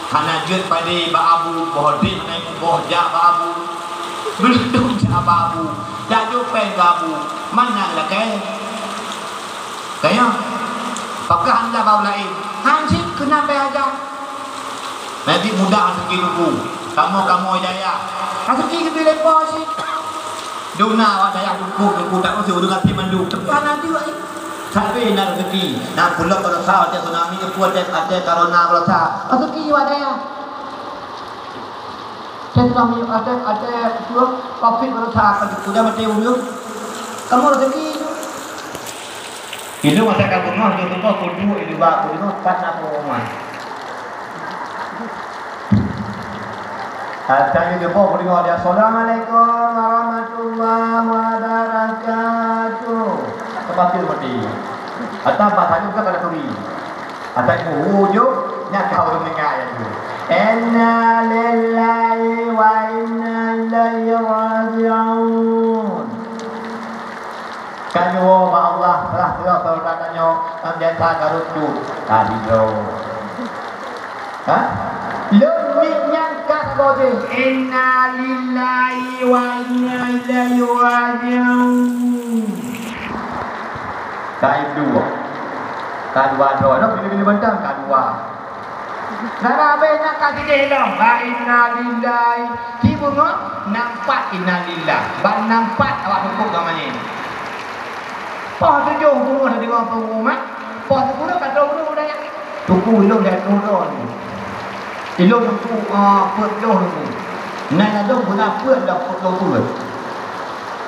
Hanajut padi ba abu, bohdin naik bohja ba abu. Belum ja ba abu. Jatuh pen gabu mana lah kaya apakah anda bau lain hansip kena beaja nanti mudah rezeki lugu kamu jaya rezeki kita lepas sih duna daya lugu tak usah dengan tim mandu tekan nanti wai sampai nak rezeki nak pulang kalau sah ada tsunami kuat ada corona kalau sah rezeki wadaya tsunami ada covid kalau sah sudah mati ulu kamu rezeki itu masa kamu mah itu kok kudu itu bak itu kan apa rumah Tanya dia pun dengar dia. Assalamualaikum warahmatullahi wabarakatuh. Terpatil mati. Atau bahasanya bukan kena turi. Atau ibu wujud. Nak kau dengar yang itu. Inna lillahi wa inna ilaihi raji'un. Kanyo ba Allah telah telah kanyo ang desa garut tu tadi bro. Ha? Lebih nyangkat kode. Inna lillahi wa inna ilaihi raji'un. Kain dua. Kadua dua. Nak pilih-pilih bentang kadua. Nara be nak kasih dia hilang. Ba inna lillahi. Tiba ngok nampak inna lillah. Ba nampak awak hukum namanya. Pah tujuh guru dah dengar pengumuman. Pah sepuluh kata guru dah yang tuku ilung dah turun. Ilung tuku put jauh tu. Nak ada guna put dah put put.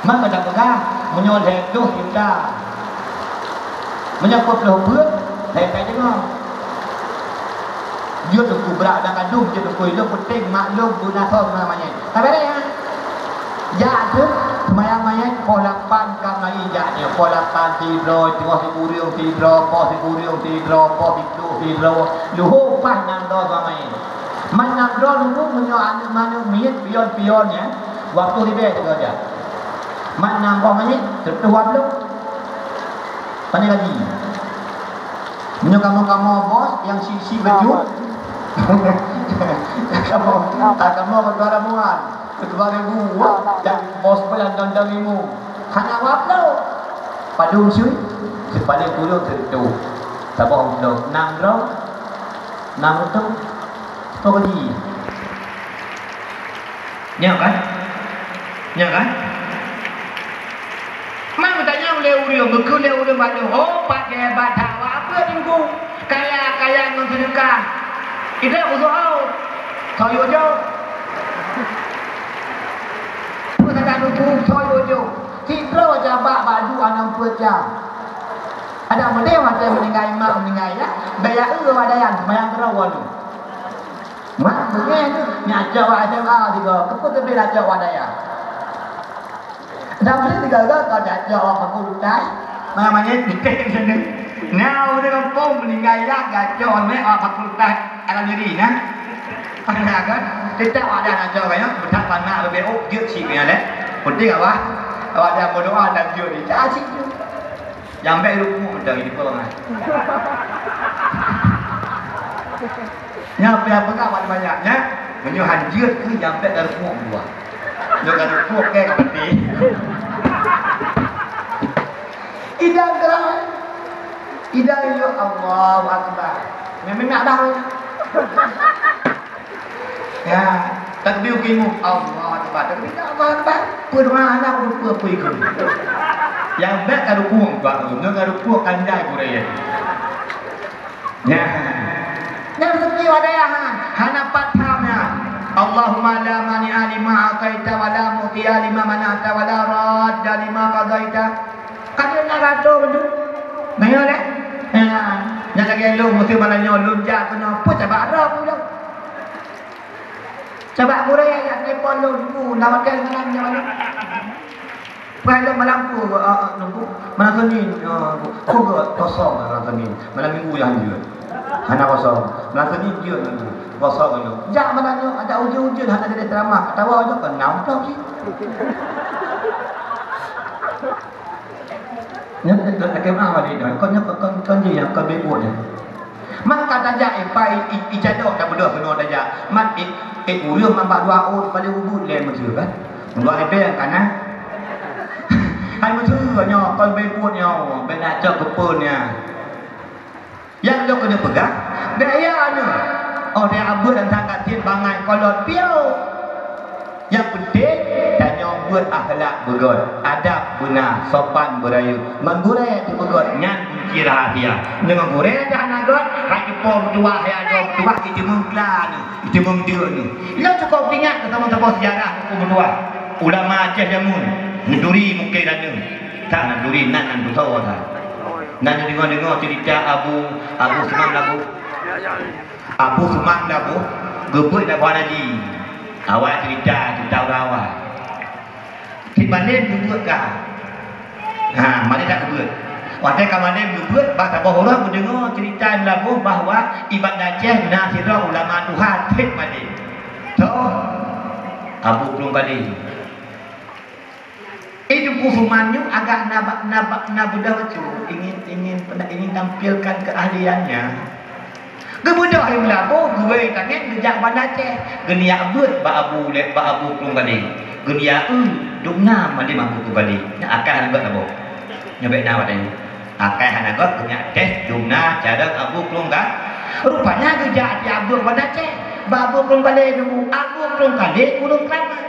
Maka dah pegang menyoleh doh kita. Menyakut dah put, saya dengar. Dia tu berak dah kandung dia tu ilung penting maklum guna thom namanya. Apa dia? Ya tu Mayang-mayang kolapan kamai jaknya kolapan tidro tengah siburiung tidro po siburiung tidro po tidro luhu pas nando kamai man nando luhu menyo anu manu miet pion ya waktu ribe juga dia man nambo mani tertua belum pani lagi menyo kamu bos yang sisi baju kamu berdoa muan ketua ribu dan bos pelan dan damimu hanya waplo padung sui sepaling puluh tentu sabong do nang tu to lagi nya kan man bertanya leu beku leu baju oh pakai batawa apa minggu kaya menunjukkan itu usaha saya jauh tak ada soyo tidro jabak baju anam pecah ada model macam meninggal mak meninggal ya bayar ada yang bayang terawal mak begini nyajak ada juga keput bela jawab ada ya dah boleh digagal kau jawab aku lutai namanya dipek sini now dengan pom meninggal ya gacor me aku lutai akan diri nah kan kita ada nak jawab ya betul mana lebih dia sih ni ada penting apa awak dah berdoa dan dia ni cari yang baik ruku dah ini pelangan yang apa kawan banyaknya menyuhan dia tu yang baik dari ruku dua jangan ruku ke mati idang kerana idang ya Allah Akbar memang nak dah ya takbir kimu Allah Akbar takbir Allah Akbar permana anak rupa ikut yang baik kalau puang pak nang kalau puang kandai Korea ya yang seperti wadayahan hana pathamnya Allahumma la mani'a lima ataita wa la mu'tiya lima mana'ta wa la radda lima qadaita kadang nak betul nanya dah yang lagi lu mesti malanya lu jak kena apa cabak arah pula cabak Korea yang telefon lu nawakan malam mana kalau malam tu nunggu malam Senin kosong malam Senin malam Minggu yang dia hana kosong malam Senin dia nunggu kosong itu jak malanya ada ujian hana jadi ceramah ketawa aja kan nampak sih nhớ cái nào mà đi nói con gì à con bị buồn này mắt kata aja pai ijado tak berdua menurut aja mat urium mamba dua on pada ubud le mesir kan dua lepe kan hai mesir nyo con bị buồn nyo bên nak cho kepun nya yang lo kena pegang daya anu oh dia abud dan tangkat tin bangai kolot piau yang penting tanya buat akhlak bergod adab benar sopan berayu menggurai itu bergod nyan kunci rahasia dengan gurai dah nagot hak pom tua hai ada tua itu mengklan itu mengdiun lo cukup ingat teman-teman sejarah hukum berdua ulama Aceh jamun neduri mungkin ada tak neduri nan tahu tak nan dengar cerita Abu Sumang Labu gebut dah puan haji Awak cerita awak. Di mana berbuat kah? Mana tak berbuat? Waktu kamu berbuat, bahkan orang mendengar cerita lagu bahawa ibadah Aceh nasirah ulama Tuhan tik mana? Abu belum balik. Itu kusumannya agak nak budak tu ingin tampilkan keahliannya. Kebudak yang lagu gue tangan sejak bandar Aceh. Genia abut Abu belum balik. Genia dungna mandi mampu balik. Akan agak apa? Nyabek nawat ini. Akan agak genia tes dungna cara Abu belum kan? Rupanya sejak dia abut bandar Aceh. Abu belum balik dulu. Abu belum balik. Ulung keramat.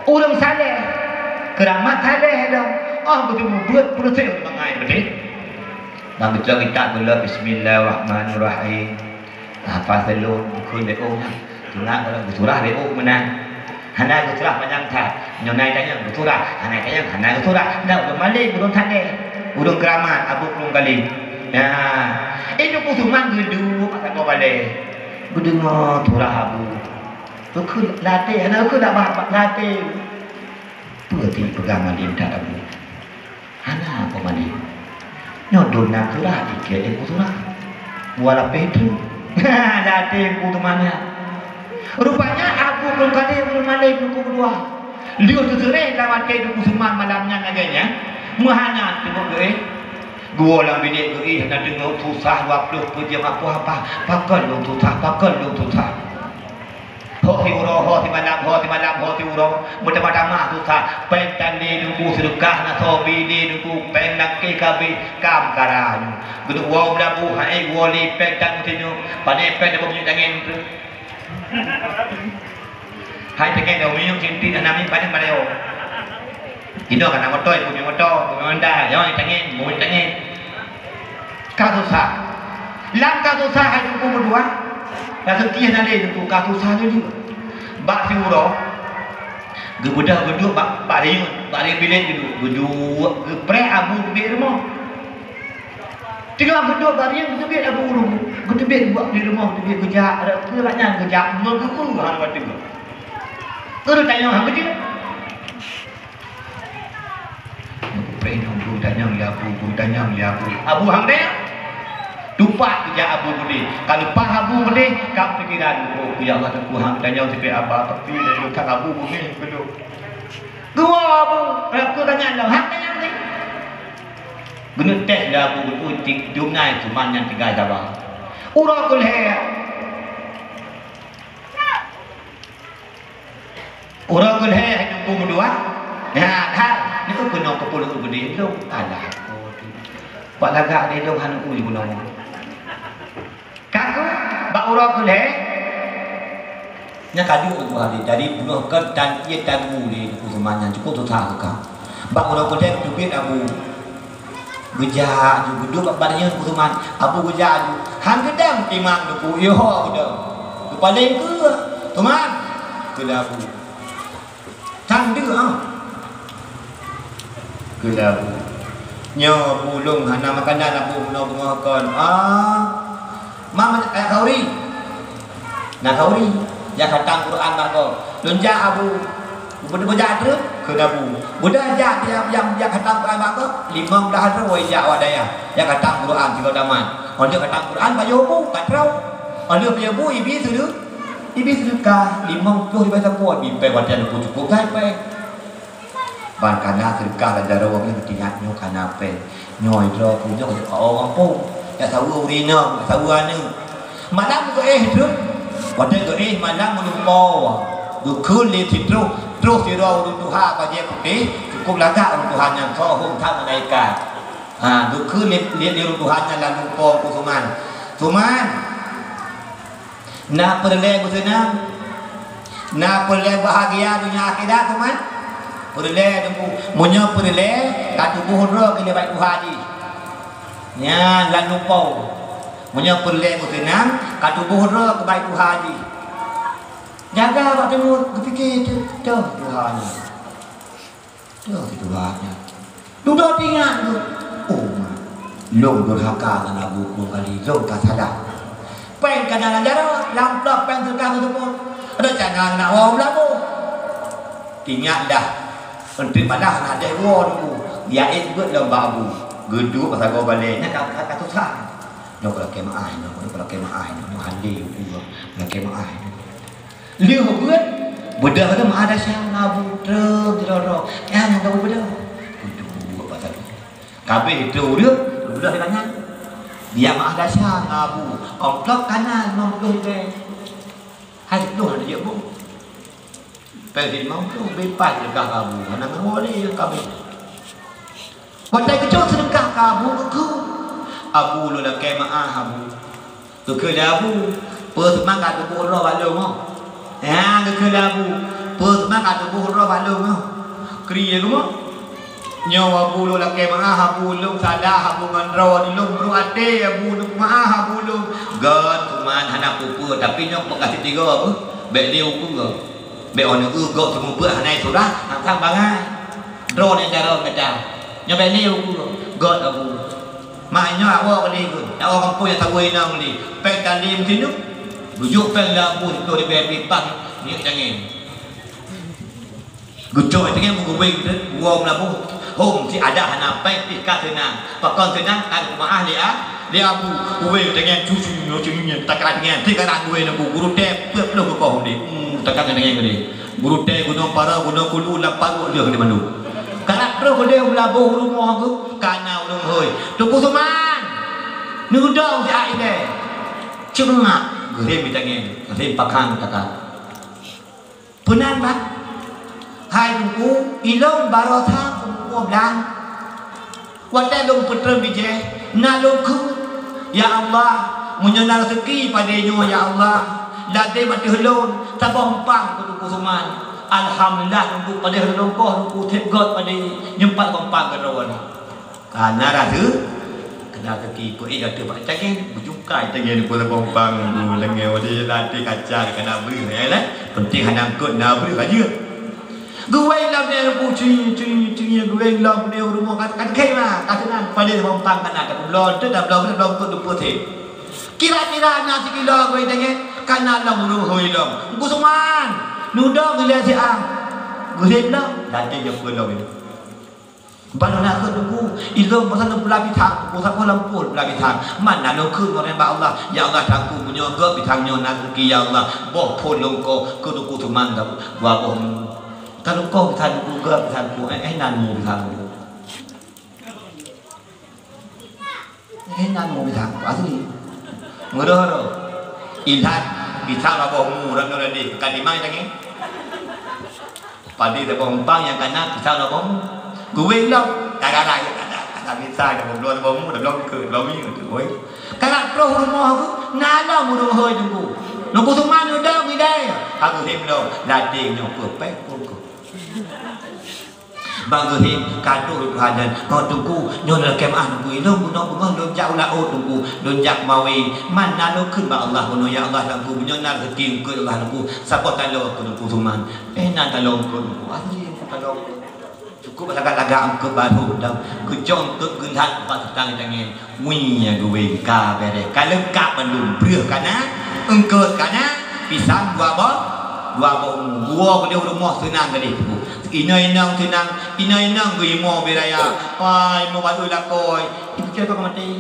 Ulung saleh. Keramat saleh dong. Betul buat proses mengai betul. Bang betul kita mula Bismillahirrahmanirrahim. Fasalun kun leo. Tuna kalau surah leo menang. Hana surah panjang tak. Nyonai tanya surah. Hana surah. Dah bermalai belum tanda. Belum keramat Abu belum balik. Itu kusuman gedung masa kau balik. Berdengar surah Abu. Aku latih. Aku nak bapak latih. Berarti pegang mandi tak Abu. Hana kau mandi. Nyodon nak surah dikit aku surah. Wala Pedro. Latih aku tu mana? Rupanya aku belum kali belum malai belum kedua. Lihat tu serai dalam hati aku semua malamnya agaknya. Muhanya tengok gue. Gue orang bilik gue nak dengar susah waktu pujian apa. Pakai lu susah. Hoti malam macam-macam susah. Pentan ni nunggu sedekah na sobi ni nunggu pennak ke kabe kam karanya. Gedung wow blabu hai woli pentan mutinu. Pada pentan punya tangan tu. Hai tangan dah minum cinti dan nami pada Malaysia. Ini kan nama motor punya Honda. Yang tangan mau tangan. Kasusah. Lam kasusah hai nunggu berdua. Rasa kia nak leh tu kasus satu ni. Bak si uro. Gebudah geduk bak dia bilik geduk geprek Abu di rumah. Tiga geduk barian geduk Abu uro. Geduk buat di rumah geduk kerja ada kelaknya kerja mengukur hal waktu tu. Geduk tanya hang kecil. Geprek tanya Abu. Abu hang dia. Lupa kerja Abu Budi. Kalau Pak Abu Budi, kau pikiran, ya Allah aku hang tanya sampai apa tapi dia tak Abu Budi belum. Gua Abu, aku tanya dah, hang tanya ni. Guna tes dah Abu Budi jumlah cuma yang 3 jawab. Urakul hai. Urakul hai itu berdua. Nah, ni tu kena kepuluh Budi tu. Alah. Pak lagak dia dong hanu uli guna. Kaku bak urang kuleh nya kadu tu hari dari bunuh ke dan ia tagu ni semuanya cukup tu tahu ka bak urang kuleh dubit Abu gejak ju duduk bak badannya kusuman Abu gejak ju hang gedam timang tu yo udah tu paling ke teman ke Abu tang dia ke Abu nyo bulung hana makanan Abu no bungakan Mama kauri. Nak kauri. Ya khatang Quran mak ko. Lunja Abu. Budak terus ke Abu. Budak yang khatang Quran mak ko. 5 dah terus ya wadaya. Ya khatang Quran tiga taman. Orang khatang Quran bayo bu kat rau. Orang bayo bu ibi sudu. Ibi sudu ka 50 dibaca kuat bi pe wadan cukup gai pe. Ban kana sedekah dan darah wong ni tingat nyo kana pe. Nyoi dro punya ko orang pun. Ya tahu urina, tahu anu. Malam ko tu. Pada ko malam melupa. Dukul li terus siro Tuhan pa dia putih, cukup lagak Tuhan yang sohum tha malaikat. Dukul li Tuhan yang lalu lupa kusuman. Cuman nak perle bersenang. Nak perle bahagia dunia akhirat cuman. Perle tu munyo perle ka tubuh ro ke baik Tuhan di. Nya lan lupa. Munya perle bersenang, katu bohra ke baik Tuhan ni. Jaga bak tengok fikir tu Tuhan ni. Tuhan ni. Duda tingat tu. Long durhaka dengan Abu kali, long tak salah. Pen kana jara, lamplak pen sedekah tu pun. Ada jangan nak wong labu. Ingat dah. Menteri padah nak ada wong tu. Dia ikut lomba abu. Geduk pasal kau baliknya kata susah. Nak kalau kemah ai, nak kalau kemah ai, nak handi tu. Nak kemah ai. Liu buat. Bedah tu mah ada siang abu terus dirorok. Yang tahu bedah. Geduk pasal tu. Kabeh itu dia bedah dengan dia mah ada siang abu. Omplok kanan, omplok kiri. Hai tu ada dia bu. Pergi mampu bebas dekat kamu. Mana boleh kami. Wadai kecil sedekah kamu ke. Abu lu dah kemah abu. Tu ke abu. Persemangat tu buruh balung mo. Ya ke abu. Persemangat tu buruh balung mo. Kriya ke mo. Nyawa abu lu dah kemah abu lu sada abu ngandro di lu bro ade abu lu mah abu lu. God kuman anak pupu tapi nyok bekasih tiga apa? Bek liu ku ke. Bek orang itu gak semua buat hanai sudah hantar bangai drone yang cara macam nyoba liu ku gak aku maknya awak beli ku awak kampung yang tahu inang ni pek tali mesti tu bujuk pek lampu itu di bawah pang ni jangan gucok jangan mengubing uang lampu home si ada hanap pek ikat senang pakon senang kan rumah ahli dia abu uwe jangan cucu nyucunya takkan dengan tiga nak uwe nak guru tep pep lo kau ni takkan dengan ni guru tep gunung para gunung kulu lapan dia di mana kanak terus dia melabuh rumah aku kana ulung hoi tuku suman nudong si ai deh cuma gede bitangin gede pakang kata punan bak hai tuku ilong barotha ku blang wadai lung putra bijay nalungku ya Allah menyana rezeki padanya ya Allah ladai mati helon tabang pang kudu kusuman alhamdulillah nunggu pada helon ko nunggu tegot pada nyempat kompang kerawan karena rasa kena rezeki ko ada pak cakeng berjukai tengah di bola kompang lengai wadi ladai kacang kena beri lah penting hanam kot na beri aja gue lam dia puci gue lam dia rumah kat kema katanan pada kompang kana kat blon tu dah blon tu dupu the kira-kira nasi kilo gue tanya kana lam ru hoi lam ku suman nudong dia si ang gue lam date je pelong ni ban nak ke duku ilmu pasal pula bitang pasal lampul pula bitang mana lo ke orang Allah ya Allah aku punya gak bitangnya rezeki ya Allah boh pun lo ko ke duku suman dah gua boh kalau kau bisa juga bisa ku nanmu bisa nanmu bisa asli ngoro ilhat bisa apa mu dan orang di kadimai lagi padi terpompang yang kena bisa apa mu gue lo kadang-kadang ada bisa ada belum mu belum ke belum ini oi karena pro rumah aku nala mu hoi nunggu semua udah bidai aku tim lo lading nyok pek pun bagahin kado hadan kau tunggu nyol kemah tunggu lo bunuh lo jauh lah tunggu lo jak mawi mana lo kun ba Allah bunuh ya Allah tunggu bunuh nar rezeki ku Allah tunggu siapa talo ku tunggu suman nan talo ku tunggu asli talo cukup agak-agak ke baru dah kejong ke gendhat pak tang jangan muinya gue ka bere kalengkap belum breuh kana engkeut kana pisang dua gua dia rumah senang tadi tu inang senang inang gue mau beraya pai mau batu lakoi itu cakap mati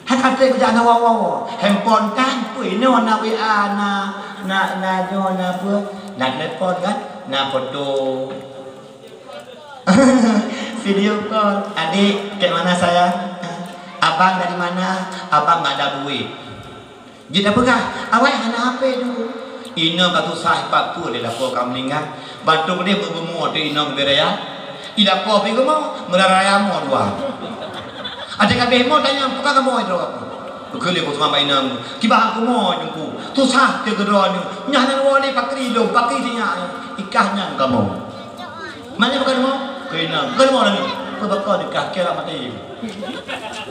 hak kata kerja na wawa handphone kan ku ini warna WA na jo na apa na telepon kan na foto video call adik ke mana saya abang dari mana abang enggak ada duit jadi apakah awak hana HP dulu ina katu sah papu de la ko kamlinga bantu dia bermu de ina beraya ila ko pe mo meraya mo dua ada kabeh mo tanya apakah kamu itu aku le ko sama ina kiba aku mo jungku tu sah ke gedon nya nan wali pakri lo pakri nya ikahnya kamu mana bukan mo kena bukan mo ni ko bakal nikah kira mati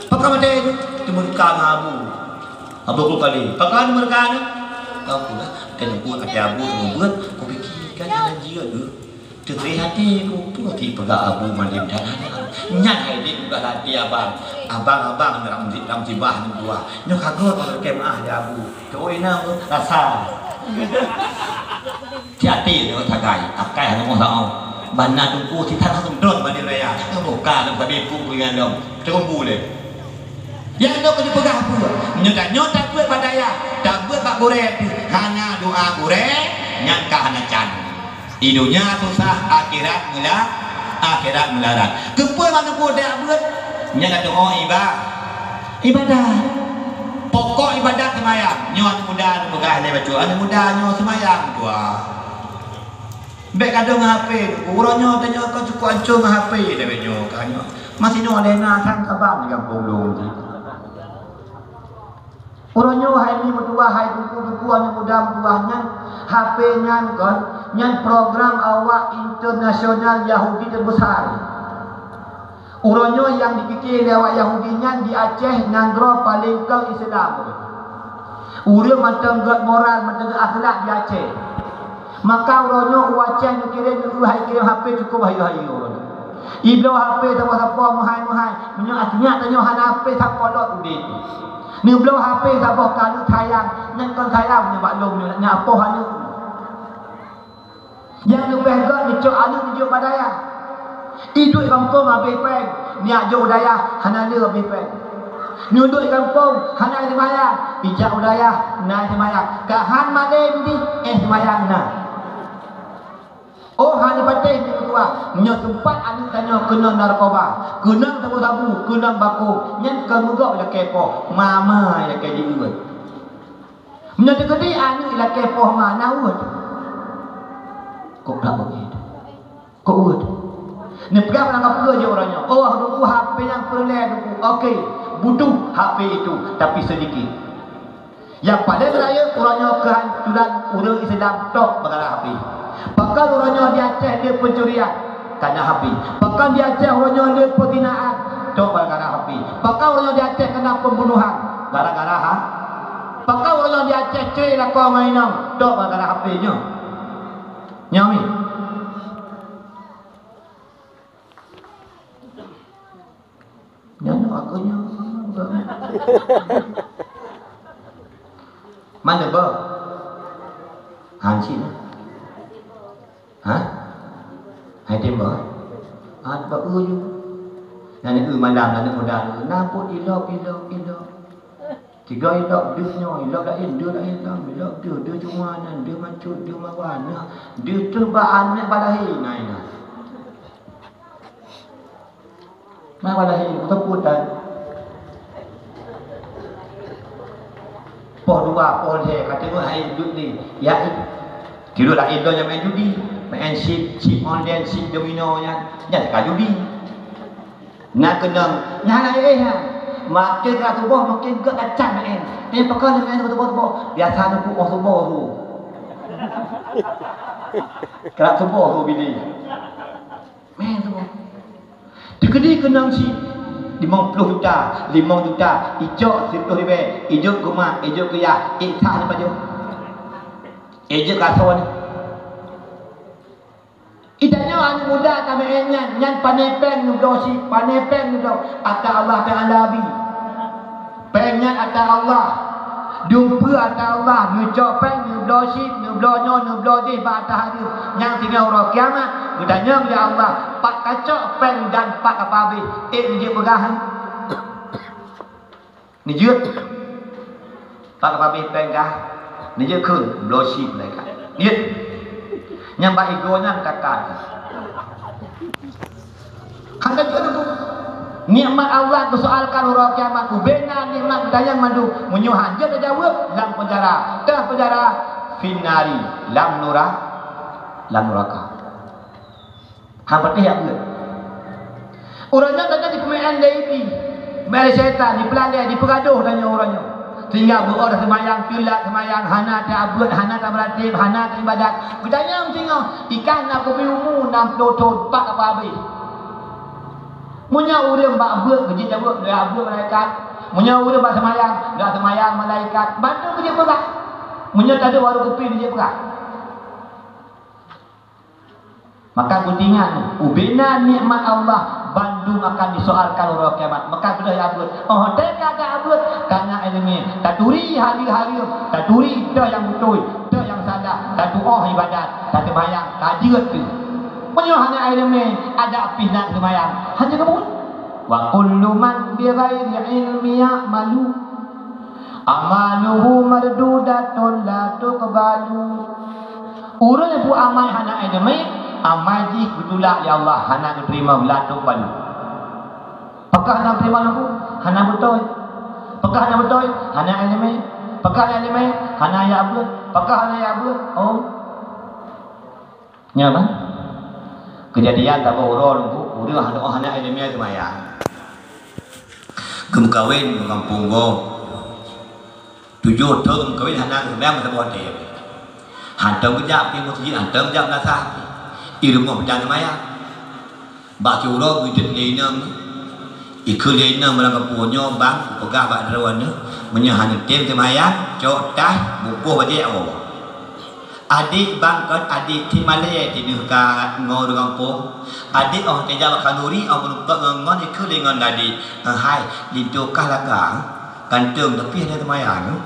pakam mati timur kang abu abu kali pakan merkan kau pula kena buat ada abu membuat kau fikirkan jalan dia tu terteri hati kau tu hati pegak abu mandim tanah nyat hati juga hati abang dalam jibah dua nyok kagot kalau kemah ada abu kau ina rasa Hati-hati dengan tagai, akai hanya mau tahu. Bana tunggu si tanah sumdron bani raya. Yang buka dalam tabi buku dengan dom. Tunggu boleh. Yang dom di pegah apa? Nyota buat padaya. Tak buat pak goreng. Hanya doa goreng. Nyangka hanya can. Hidunya susah, akhirat melarat. Kepul mana bodoh buat. Nyangka doa ibadah. Pokok ibadah semayang. Nyon muda nu pegah le baca. Anu muda nyo semayang tua. Bek kadang HP, uronyo tanya kau cukup ancung HP dah benyo kanyo. Masih no lena sang kabang di kampung long. Uronyo hai ni berdua hai duku anu muda buahnya HP nyan kon nyan program awak internasional Yahudi terbesar. Uronyo yang dipikir lewat Yahudi nyan di Aceh nanggro paling kau Islam. Urang macam god moral macam akhlak di Aceh. Maka uronyo wacah kirim kirim HP cukup hayu-hayu. Iblo HP siapa muhai menyo artinya tanyo han HP siapa lot udit. Ni blo HP siapa kalau sayang nyen kon sayang ni bak long ni apa hanu. Yang lebih gak ni cok anu ni juk badaya. Iduk kampung habis peng, niat jo udaya hanale habis peng. Nyunduk kampung hanale semayang, ijak udaya na semayang. Kahan malam di semayang na. Oh hanya patih ni tua. Nyo tempat anu tanya kena narkoba, kena sabu-sabu, kena bako. Nyen kemugak la kepo, mama la ke diuat. Nyo tegedi anu la kepo mana uat. Kok tak begitu? Kok uat? Ni pegang menangkap ke je orangnya. Oh, dulu HP yang perlu dulu. Okey, butuh HP itu, tapi sedikit. Yang pada raya orangnya kehancuran orang Islam tok perkara HP. Bahkan orangnya di Aceh dia pencurian kerana HP. Bahkan di Aceh orangnya dia perzinaan tok perkara HP. Bahkan orangnya di Aceh kena pembunuhan gara-gara ha. Bahkan orangnya di Aceh cerai lakon mainan tok perkara HP-nya. Nyami. Nyanyi akunya mana ba? Hansi na? Hah? Hai tim ba? At ba uyu? Nani mandam nani muda. Nampun ilok. Tiga ilok dusnya, ilok lain, dua lain lah. Ilok dua cuma nan, dua macut, dua mawana. Dua terbaan nak balahi naina. Nak balahi teputan. Poh dua, poh he, kata gua hai judi. Ya, tidur lain tu yang main judi, main chip online, chip domino nya, jangan judi. Nak kena, nyala ha. Makin kat tubuh makin ke kacang main. Ni pakai main tubuh. Biasa aku tubuh tu. Kerak tubuh tu bini. Main tubuh. Dikedi kenang si 50 juta, 5 juta, ijok 10 ribu, ijok rumah, ijok kaya, ikta ni baju. Ijok kasawan. Idanya anak muda kami nyan panepeng nudosi, panepeng nudo ata Allah Taala bi. Pengnya ata Allah. Jumpa ata Allah, nucapeng nudosi, nublonyo, nublodi ba ata hari. Yang tinggal orang kiamat, budanya oleh Allah, pak kacok peng dan pak apabi. Dia pegahan. Ni jut. Pak apabi peng kah? Ni jut kun, blosi mereka. Ni yang baik gonya kakak. Hendak juga tu. Nikmat Allah kesoalkan orang kiamat tu. Bena nikmat dayang madu. Menyuhan dia terjawab dalam penjara. Dah penjara finari lam nuraka. Hampa tiap ke. Orangnya tanya di pemain lady. Mari syaitan di pelandai di pegaduh tanya orangnya. Sehingga berorah semayang, pilat semayang, hana ta'abud, hana ta'beratib, hana ta'ibadat. Bertanya macam ikan nak kopi umum, 60 ton, 4 apa habis. Munya urang bak abud, kerja jawab, dia abud malaikat. Munya urang bak semayang, dia semayang malaikat. Bantu kerja berat. Munya tak ada warung kopi, dia berat. Maka guntingan, ubina nikmat Allah, Bandung akan disoalkan orang kiamat. Maka sudah abud. Oh, teka abud karena ini. Tak turi hari-hari, tak turi dah yang betul, dah yang dan doa ibadat dan sembahyang kajian tu. Punya hanya ilmu ada pindah sembahyang hanya kamu. Wa kullu man bi ghairi ilmi ya'malu amaluhu mardudatun la tuqbalu. Orang yang buat amal hanya ilmu, amal ji betulak ya Allah hanya diterima la tuqbalu. Apakah hanya terima lampu? Hanya betul. Apakah hanya betul? Hanya ilmu. Apakah ilmu? Hanya ya apa? Apakah hanya ya apa? Oh. Nya apa? Kejadian tak orang lu, orang ada hanya ilmu tu maya. Kemkawin kampung go. 7 tahun kawin hanya memang tak dia. Hantam kejap di masjid, hantam kejap nasa. Irmo berjalan maya. Baca urut wujud lainam. Ikut lainam mereka punya bang, pegah bak rawan ni. Menyahan tim semaya, cotah buku baca awal. Adik bangkat adik di Malaya di negara ngor kampung. Adik orang kerja kanuri orang lupa ngon ikut dengan adik. Hai di dokah lagang kantung tapi ada semayang.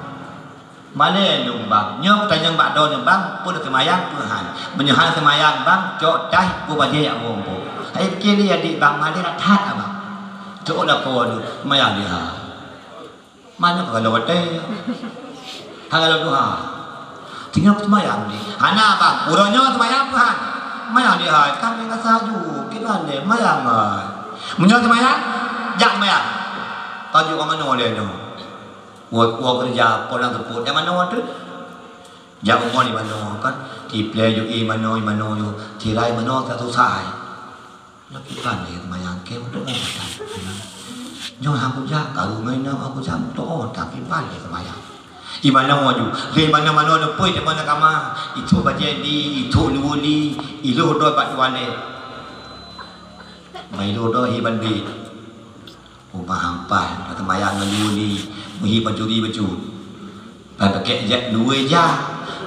Malaya lumbang. Nyok tanya bak don bang pun semayang Tuhan. Menyahan semayang bang cotah buku baca awal. Hai kiri adik bang Malaya tat apa? Cok dah kau tu semayang dia. Mana kalau ada? Kalau Tuhan. Tinggal semayang ni. Hana bang, urangnya semayang Tuhan. Semayang dia, kami nak saju. Kita ni semayang lah. Menjual semayang, jak semayang. Tajuk ke mana dia tu? Buat kerja, pulang sebut. Yang mana tu? Jak umur di mana kan? Di play ju mana ju. Tirai mana tak susah. Nak kita ni semayang ke untuk apa? Jangan aku jak, kalau main aku jak untuk tak kita ni semayang. Di mana waju, di mana-mana ada pun di mana kamar, itu baca di, itu nuli, itu doa bat wale, itu doa hiban di, ubah hampa, atau mayang nuli, muhi bajuri baju, pakai jet dua ja,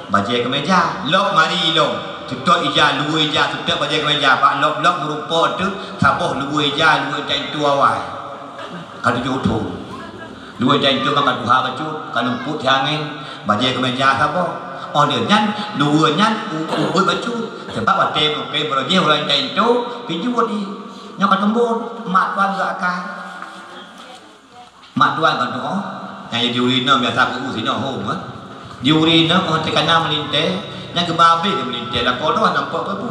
baca kemeja, lok mari lok, tutup ija dua ja, tutup baca kemeja, pak lok berupa tu, sabuh dua ja, dua jam tu awal, kalau jodoh. Dua jam itu makan duha bacu, kalau put angin, baju kemeja apa? Oh dia nyan, dua nyan, ubud bacu. Sebab apa tem berjaya orang jam itu, piju di, nyok tembur, mak tuan gak akan, mak tuan kan tu, yang diurina biasa aku sini home kan, diurina orang terkena melintai, yang kebabe ke melintai, lah kodoh nampak apa tu?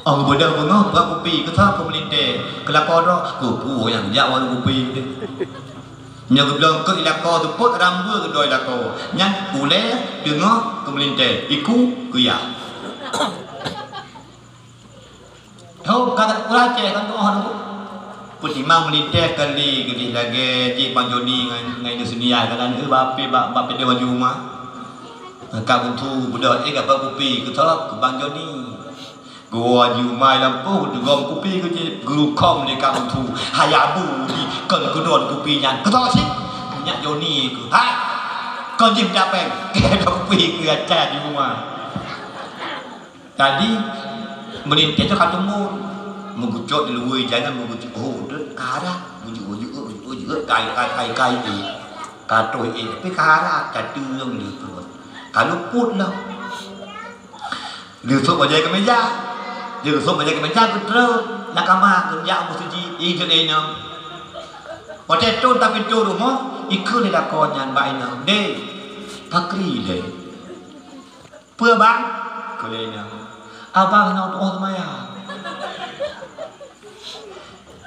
Oh bodoh bengah, buat kopi, kita aku melintai, kalau kodoh, kopi yang jauh kopi tu. Yang bilang ke ilako tu pot rambut ke doi ilako. Yang boleh dengar ke melintai, iku ke ya. Tahu kata kurace kan tu orang tu. Putimang melintai kali lagi di Panjoni ngai di sini ya kan bape dia baju rumah. Kau tu budak apa kopi ke tak ke Panjoni. Gua jumai lampu dugom kopi ke guru kom ni kamu tu hayabu di kon kedon kopi nyan ketok sih nyak Joni ke hai kon jim dapen ke kopi ke acar di rumah tadi melintai tu ketemu mengucuk di luar jangan mengucuk oh tu kara ujuk kai tu katoi tapi kara katung di tu kalau put lah dia sok bajai kemeja dia sok bajai kemeja tu terus nakama kerja musuji ikut ini pada tu tapi tu rumah ikut dia konyan baina deh takri deh perbang kolenya abang nak tu maya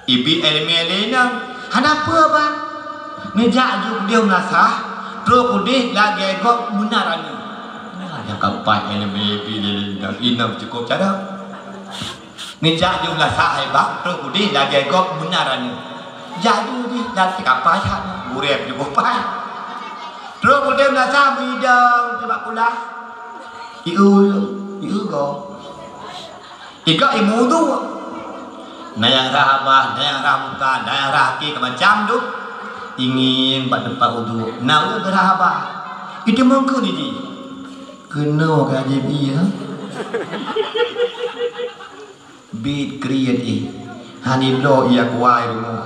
ibi elena hana perbang meja juk dia nasa terus kudih lagi kok munarani yang kapai eleme pilih dan inam cukup cara meja juk nasa hebat terus kudih lagi kok munarani jadi di dan kapai kan urep cukup pai terus kudih nasa bidang sebab pula iu go iga imu tu nayang rahabah nayang ramuka nayang rahki macam tu ingin pada tempat udu nak udu rahabah itu mungkin ni kena kaji dia beat create hani blow ia kuai rumah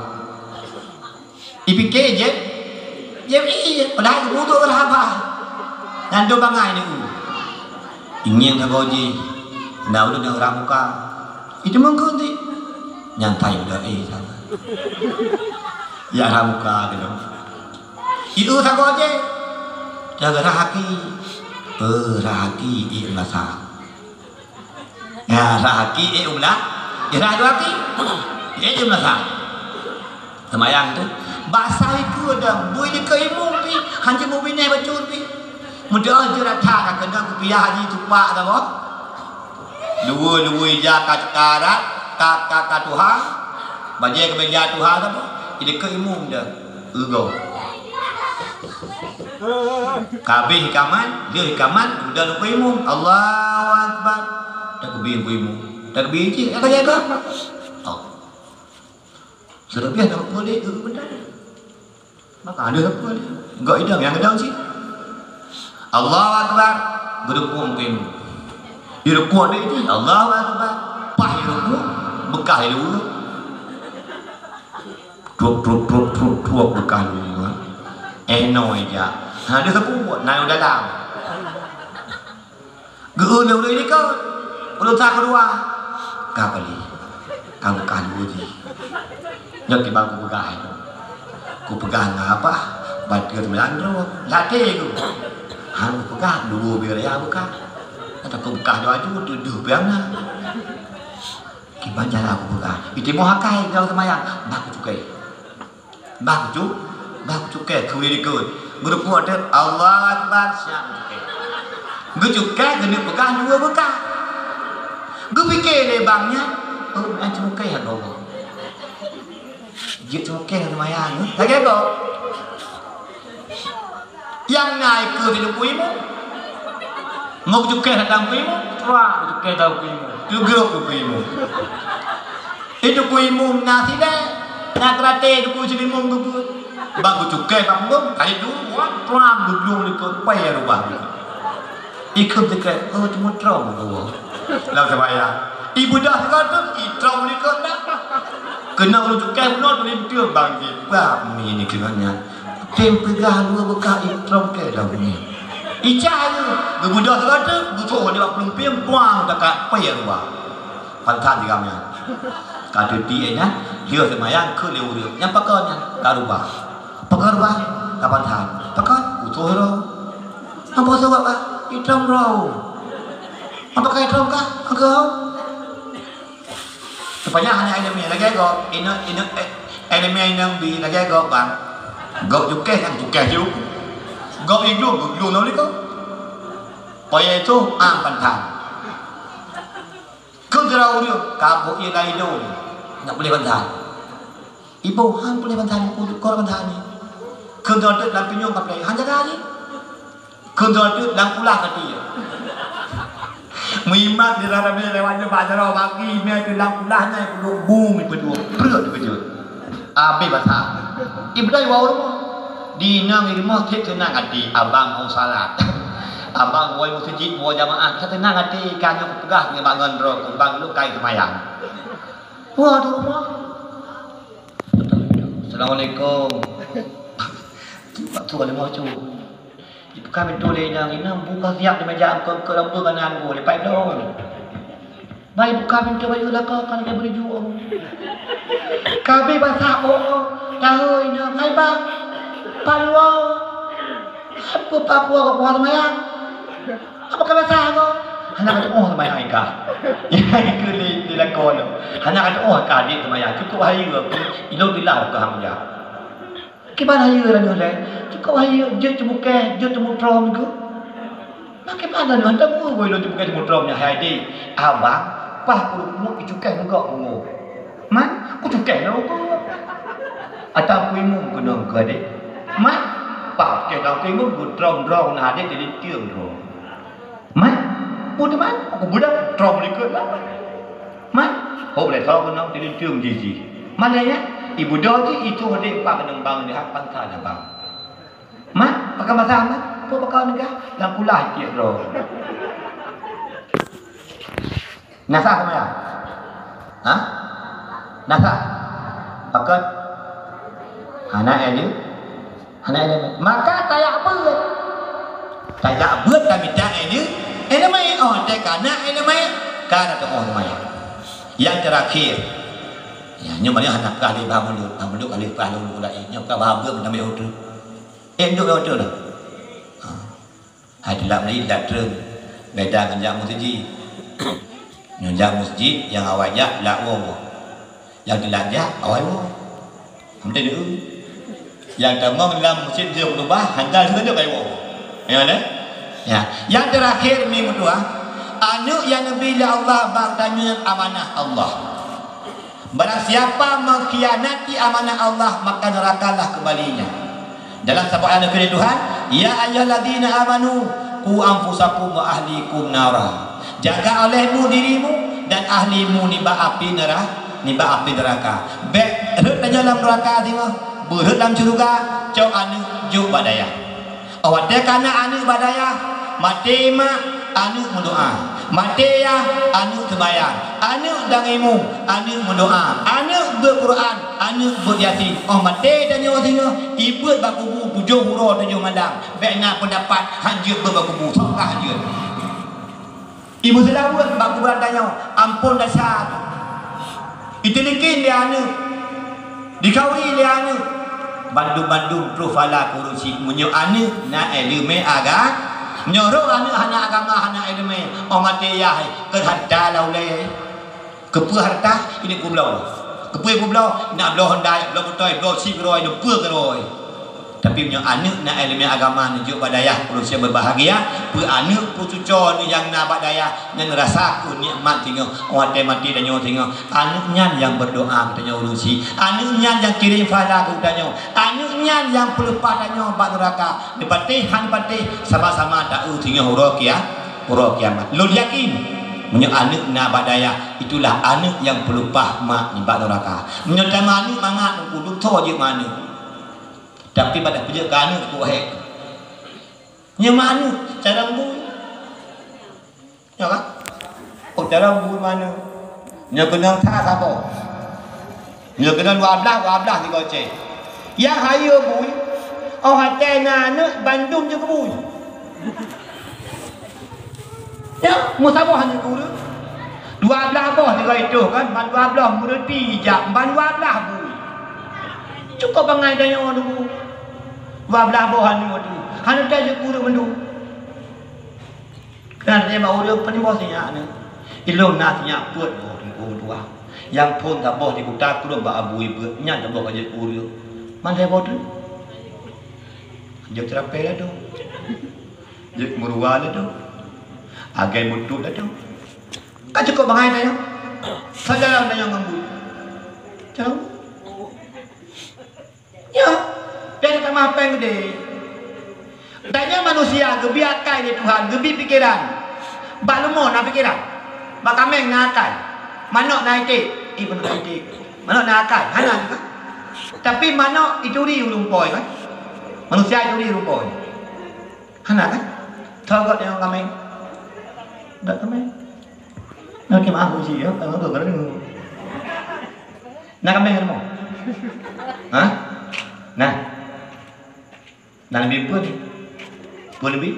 ipike je iya padahal udu rahabah dan do bangai ni ingin tak goji, nak udah dengan ramuka, itu mungkin ti, nyantai udah sama, ya ramuka gitu, itu tak goji, jaga rahaki, rahaki masa, ya rahaki umlah, ya rahaki, ya masa, semayang tu, bahasa itu ada, boleh keimu ti, hanya mau bina bacun ti. Mudah jerat tak kena kupiah haji tupak dah boh. Dua ija katarat kak Tuhan. Bajai kemeja Tuhan dah boh. Ini keimum dah. Ugo. Kabih hikaman, dia hikaman udah lupa imum. Allahu Akbar. Takbir imum. Takbir je apa jaga? Oh. Serbiah tak boleh benar. Maka ada apa dia? Enggak idang yang gedang sih. Allahu Akbar, berukun kim. Dirukun dia itu Allahu Akbar. Pah dirukun, bekah dulu. Truk bekah dulu. Eno aja. Dia sebut, naik udah dalam. Geun dia udah ini kau. Udah tak kedua. Kau beli. Kau bekah dulu je. Nyok di bangku bekah itu. Ku pegang apa? Batir melandro, latih ku. Hang bekah dulu biar ya bekah. Kata aku bekah doa juga tuduh biangna. Gimana cara aku bekah? Itu mau hakai kalau semayang. Bak cukai. Bak cukai. Kuli dikut. Guru ada Allah Akbar siap cukai. Guru cukai kena bekah dua bekah. Guru fikir deh bangnya. Oh, macam cukai hak Allah. Jut cukai semayang. Lagi kau. Yang naik ke hidup ibu, mau cukai datang ibu, wah cukai tahu ibu, juga ibu. Hidup ibu nasi deh, nak rate hidup ibu ibu, bagus cukai banggung, kali dulu, wah belum ikut payah rubah. Ikut dekat, oh cuma traum tu, lalu saya, ibu dah sekarang traum ikut dah, kena orang cukai pun boleh dia bangkit, wah ini kiranya. Tim pegah dua bekah itrom ke dalam ni. Icah tu, gebudah sekata, butuh dia pelumpian buang dekat payah rumah. Pantan di kamnya. Kata dia nya, dia semayang ke leu dia. Yang pakarnya karubah. Pakarubah kapan tan. Pakar butuh ro. Apa sebab ah? Itrom ro. Apa kai itrom kah? Engkau. Supaya hanya enemy lagi kok. Ini enemy yang bi lagi kok bang. Gak cukai kan cukai juga. Gak itu nol itu. Payah itu pantan. Kendaraan dia kabut ia dari itu. Nak boleh pantan. Ibu han boleh pantan kau pantan ni. Kendaraan itu dalam pinyong tak boleh. Han jaga ni. Kendaraan itu dalam pulah tadi. Mimat di dalam ni lewatnya baca roh bagi ni itu dalam pulahnya itu boom itu perut itu. Abi basah. Ibu dah wau di nang rumah tek tenang hati abang mau salat. Abang woi masjid mau jamaah tenang hati kan yo pegah dengan bangun ro bang lu kai semayang. Wah di rumah. Assalamualaikum. Tu ada mau cu. Ibu kami toleh nang inang buka siap di meja ke lembu kanan go lepai dong. Baik buka pintu baju lah kau kan dia beri jual. Kami bahasa tahu ini hai bang. Papua, apa Papua kau puas semayang? Apa kau bahasa kau? Hanya kata semayang ikah. Yang itu di lakon. Hanya kata kadi semayang. Cukup hari ke? Ilo dilar ke hamja. Gimana hari ke ni? Cukup hari je cuma ke, je cuma trom ke? Bagaimana ni? Anda mu boleh cuma ke cuma tromnya hari ni. Abang. Pah aku mau cukai juga mu. Man, aku cukai lah aku. Atau aku imum kena ke adik. Man, pah ke aku imum aku drong nah adik jadi tiang drong. Man, budak man, aku budak drong ni ke lah. Man, kau boleh tahu kena jadi tiang jiji. Mana ya? Ibu dah tu itu adik pak kena bang dia pantai dah bang. Man, pakai masa man, kau pakai negah, lang kulah tiang drong. Nasa kau ya? Hah? Nasa? Pakai? Anak ini? Maka tayak beut. Tayak beut kami tak ini. namanya oh tekana namanya karena tu oh namanya. Yang terakhir ya nyamanya anak kali bahamulut kali palu ulai nyok bahagia nama itu. Enduk itu dah. Ada dalam ni datang beda dengan jamu masjid. Jamu masjid yang awalnya lawo. Yang dilanja awal wo. Mesti dulu. Yang tamang dalam masjid dia berubah handal saja baik wo. Ya ada? Ya. Yang terakhir minggu dua, anu yang Nabi Allah bertanya amanah Allah. Barang siapa mengkhianati amanah Allah maka nerakalah kembalinya. Dalam sabda Nabi Tuhan, ya ayyuhalladzina amanu qu anfusakum wa ahlikum nara. Jaga olehmu dirimu dan ahlimu niba api neraka. Bek rut dalam neraka tengok, berut dalam syurga, cau anu juk badaya. Awak dekana anu badaya, mati mak anu mendoa. Mati ya anu sembahyang, anu dangimu, anu mendoa, anu berquran, anu beryasin. Oh mati dan nyawa tengok, ibu bakubu pujuk huruf dan nyawa mandang. Bekna pendapat hanjur berbakubu, sokah hanjur. Ibu selawat bakubu tanya, ampun dasar. Itu mungkin dia anu, dikawin dia anu. Bandung profala kurusi munyo anu na elume aga. Nyuruh anak agama anak ilmu orang ya ke harta laulai kepu harta ini kublau kepu kublau nak belah handai belah betul belah sigroi belah peroi tapi punya anak nak ilmu agama nunjuk badayah manusia berbahagia pu anak pu cucu ni yang nak badayah yang rasa ku nikmat tengok orang mati dan nyawa tengok anaknya yang berdoa katanya urusi anaknya yang kirim fala katanya anaknya yang pelupa tanya bak neraka dipatih sama-sama tak tengok huruf kiamat lu yakin punya anak nak badayah itulah anak yang pelupa mak di bak neraka menyertai anak mangat kudu tho je mana. Tapi pada pijak kanu ku hek. Nya mana cara bu? Ya kan? Oh cara bu mana? Nya kena tha apa? Nya kena wablah di goce. Ya hayo bu. Oh hate nana Bandung je bu. Ya, musabah ni guru. Dua belah boh di itu kan, ban dua belah murti jak, ban dua belah bu. Cukup bangai daya orang dulu. Wablah bohan ni tu. Hana dah je guru mendu. Kan dia mau dia penibosnya ni. Ilmu nasnya buat boh tua. Yang pun tak boh di buta kurang ba abu ibu nya tak boh aje guru. Mana boh tu? Je terape lah tu. Je murwa lah tu. Agai mutu lah tu. Kan cukup bangai daya. Sajalah daya ngambu. Tahu? Ya. Dan sama apa yang gede. Tanya manusia gebiakai ni Tuhan, gebi pikiran. Bak lemah nak pikiran. Bak kameng nak akal. Manok nak itik, ibu nak itik. Manok nak akal, hana juga. Tapi manok itu ri rumpoi kan. Manusia itu ri rumpoi. Hana kan? Tahu kau yang kameng. Tak kameng. Nak kemah uji ya, tahu tu kan. Nak kameng kan mau? Hah? Nah. Nak lebih pun lebih.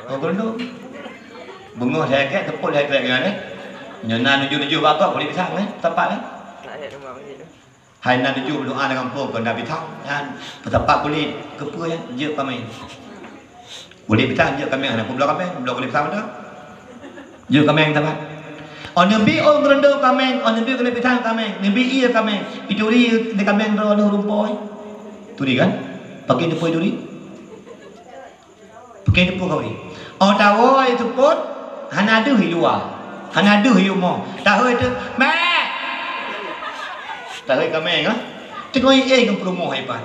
Oh kalau bunga saya kat tepuk saya kat dengan ni. Nyana nuju apa boleh bisa kan? Tepat kan? Hai nak nuju doa dengan pun kena bitang kan. Tepat boleh kepa ya, je kami. Boleh bitang je kami anak belah kami, belah boleh bitang dah. Je kami yang tepat. On nabi on rendah kami, on nabi boleh bitang kami. Nabi iya kami. Itu ri de kami ro rumpoi. Tu ri kan? Pakai depo duri. Pakai depo kau ni. Oh tahu itu pun hana ada hiluar. Hana ada hiu mo. Tahu itu me. Tahu kami kan? Tengok kan promo hebat.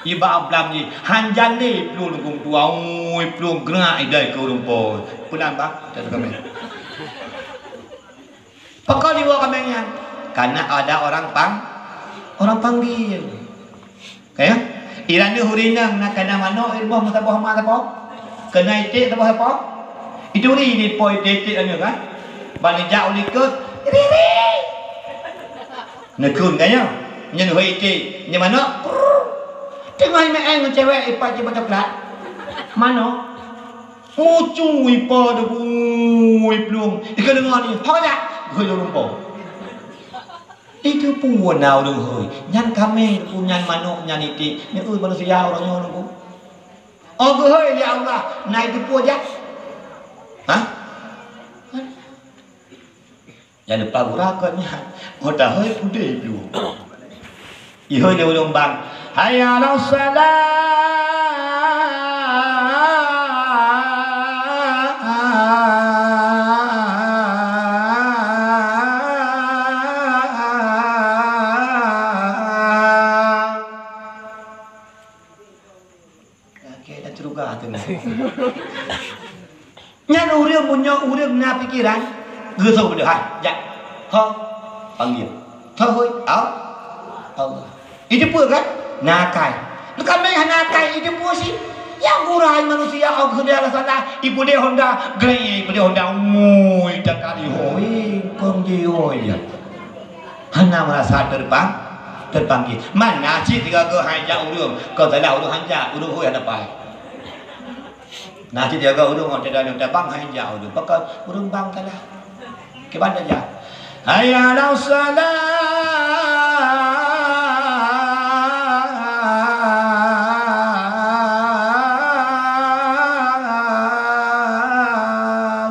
Iba ablam ni hanjan ni pelung lungkung tua. Oi pelung gerak idai ke rumput. Pulang bak tahu kami. Pakai liwa kami yang karena ada orang panggil. Kayak Irani hurina nak kena mano ilmu mutabah mak apa? Kena itik tabah apa? Itu ri ni poi itik anu kan? Bani jau likut. Ri. Nekun kaya. Nyen hui itik, nyen mano? Tengok me eng cewek ipat je coklat. Mano? Mucui pa de bui plung. Ikan dengar ni. Hak tak? Hoi lu lumpur. Itu pun nào được hoi. Nyan kami pun nyan manuk nyan itik. Ni manusia orangnya nunggu. Oh hoi ya Allah. Naik tu pun aja. Hah? Yang depan urakatnya. Oh dah hoi pudih plung. Ihoi dia ulung bang. Hayya 'alas salat. Nyan urang punya urang na pikiran geusau beudeuh ha ya ho panggil thôi Allah itu pun kan nakai bukan main nakai itu pun sih yang kurai manusia au kedia sana ibu dia Honda grey ibu dia Honda mui takali hoi kong ji hoi ya hana merasa terpanggil mana sih tiga ke hanya urang kau tak ada urang hanya urang hoi ada pai. Nah, dia kau urung ada yang bang hai jauh tu. Pakai urung bang salah. Ke mana aja? Hayya 'alas salat.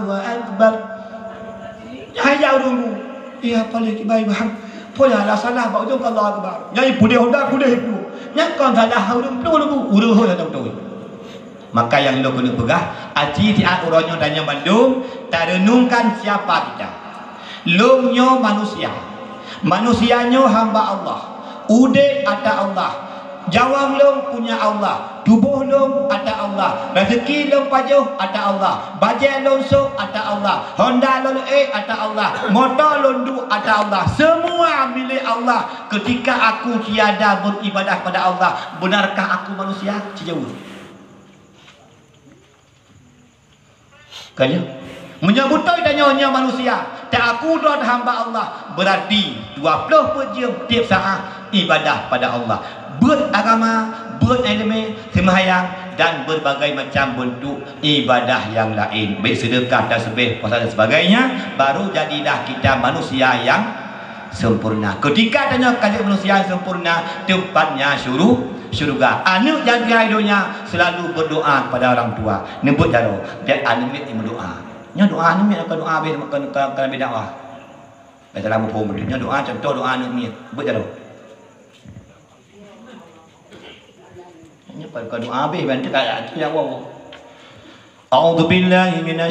Wa akbar. Hayya urung. Iya paling baik bang. Pola la salah ba urung Allah akbar. Nyai pudih Honda pudih itu. Nyai kon salah urung urung ho ada betul. Maka yang lo kena pegah aji di uronyo danya Bandung tak renungkan siapa kita. Lo nyo manusia. Manusianyo hamba Allah. Ude ada Allah. Jawang lo punya Allah. Tubuh lo ada Allah. Rezeki lo pajuh ada Allah. Bajai lo so ada Allah. Honda lo ada Allah. Motor lo du ada Allah. Semua milik Allah. Ketika aku tiada beribadah pada Allah, benarkah aku manusia? Sejauh kaya menyebut dan nyonya manusia tak aku dan hamba Allah berarti 20 jam tiap saat ibadah pada Allah beragama berilmu sembahyang dan berbagai macam bentuk ibadah yang lain baik sedekah dan puasa dan sebagainya baru jadilah kita manusia yang sempurna. Ketika tanya kajian manusia yang sempurna tempatnya syurga. Anak yang di hidupnya selalu berdoa kepada orang tua. Nebut jaro dia anak ni berdoa. Nya doa ni akan doa be makan beda wah. Baca dalam pun nya doa contoh doa anak ni. Nebut jaro. Nya pada doa be bantu kat ya wah. A'udzubillahi minasy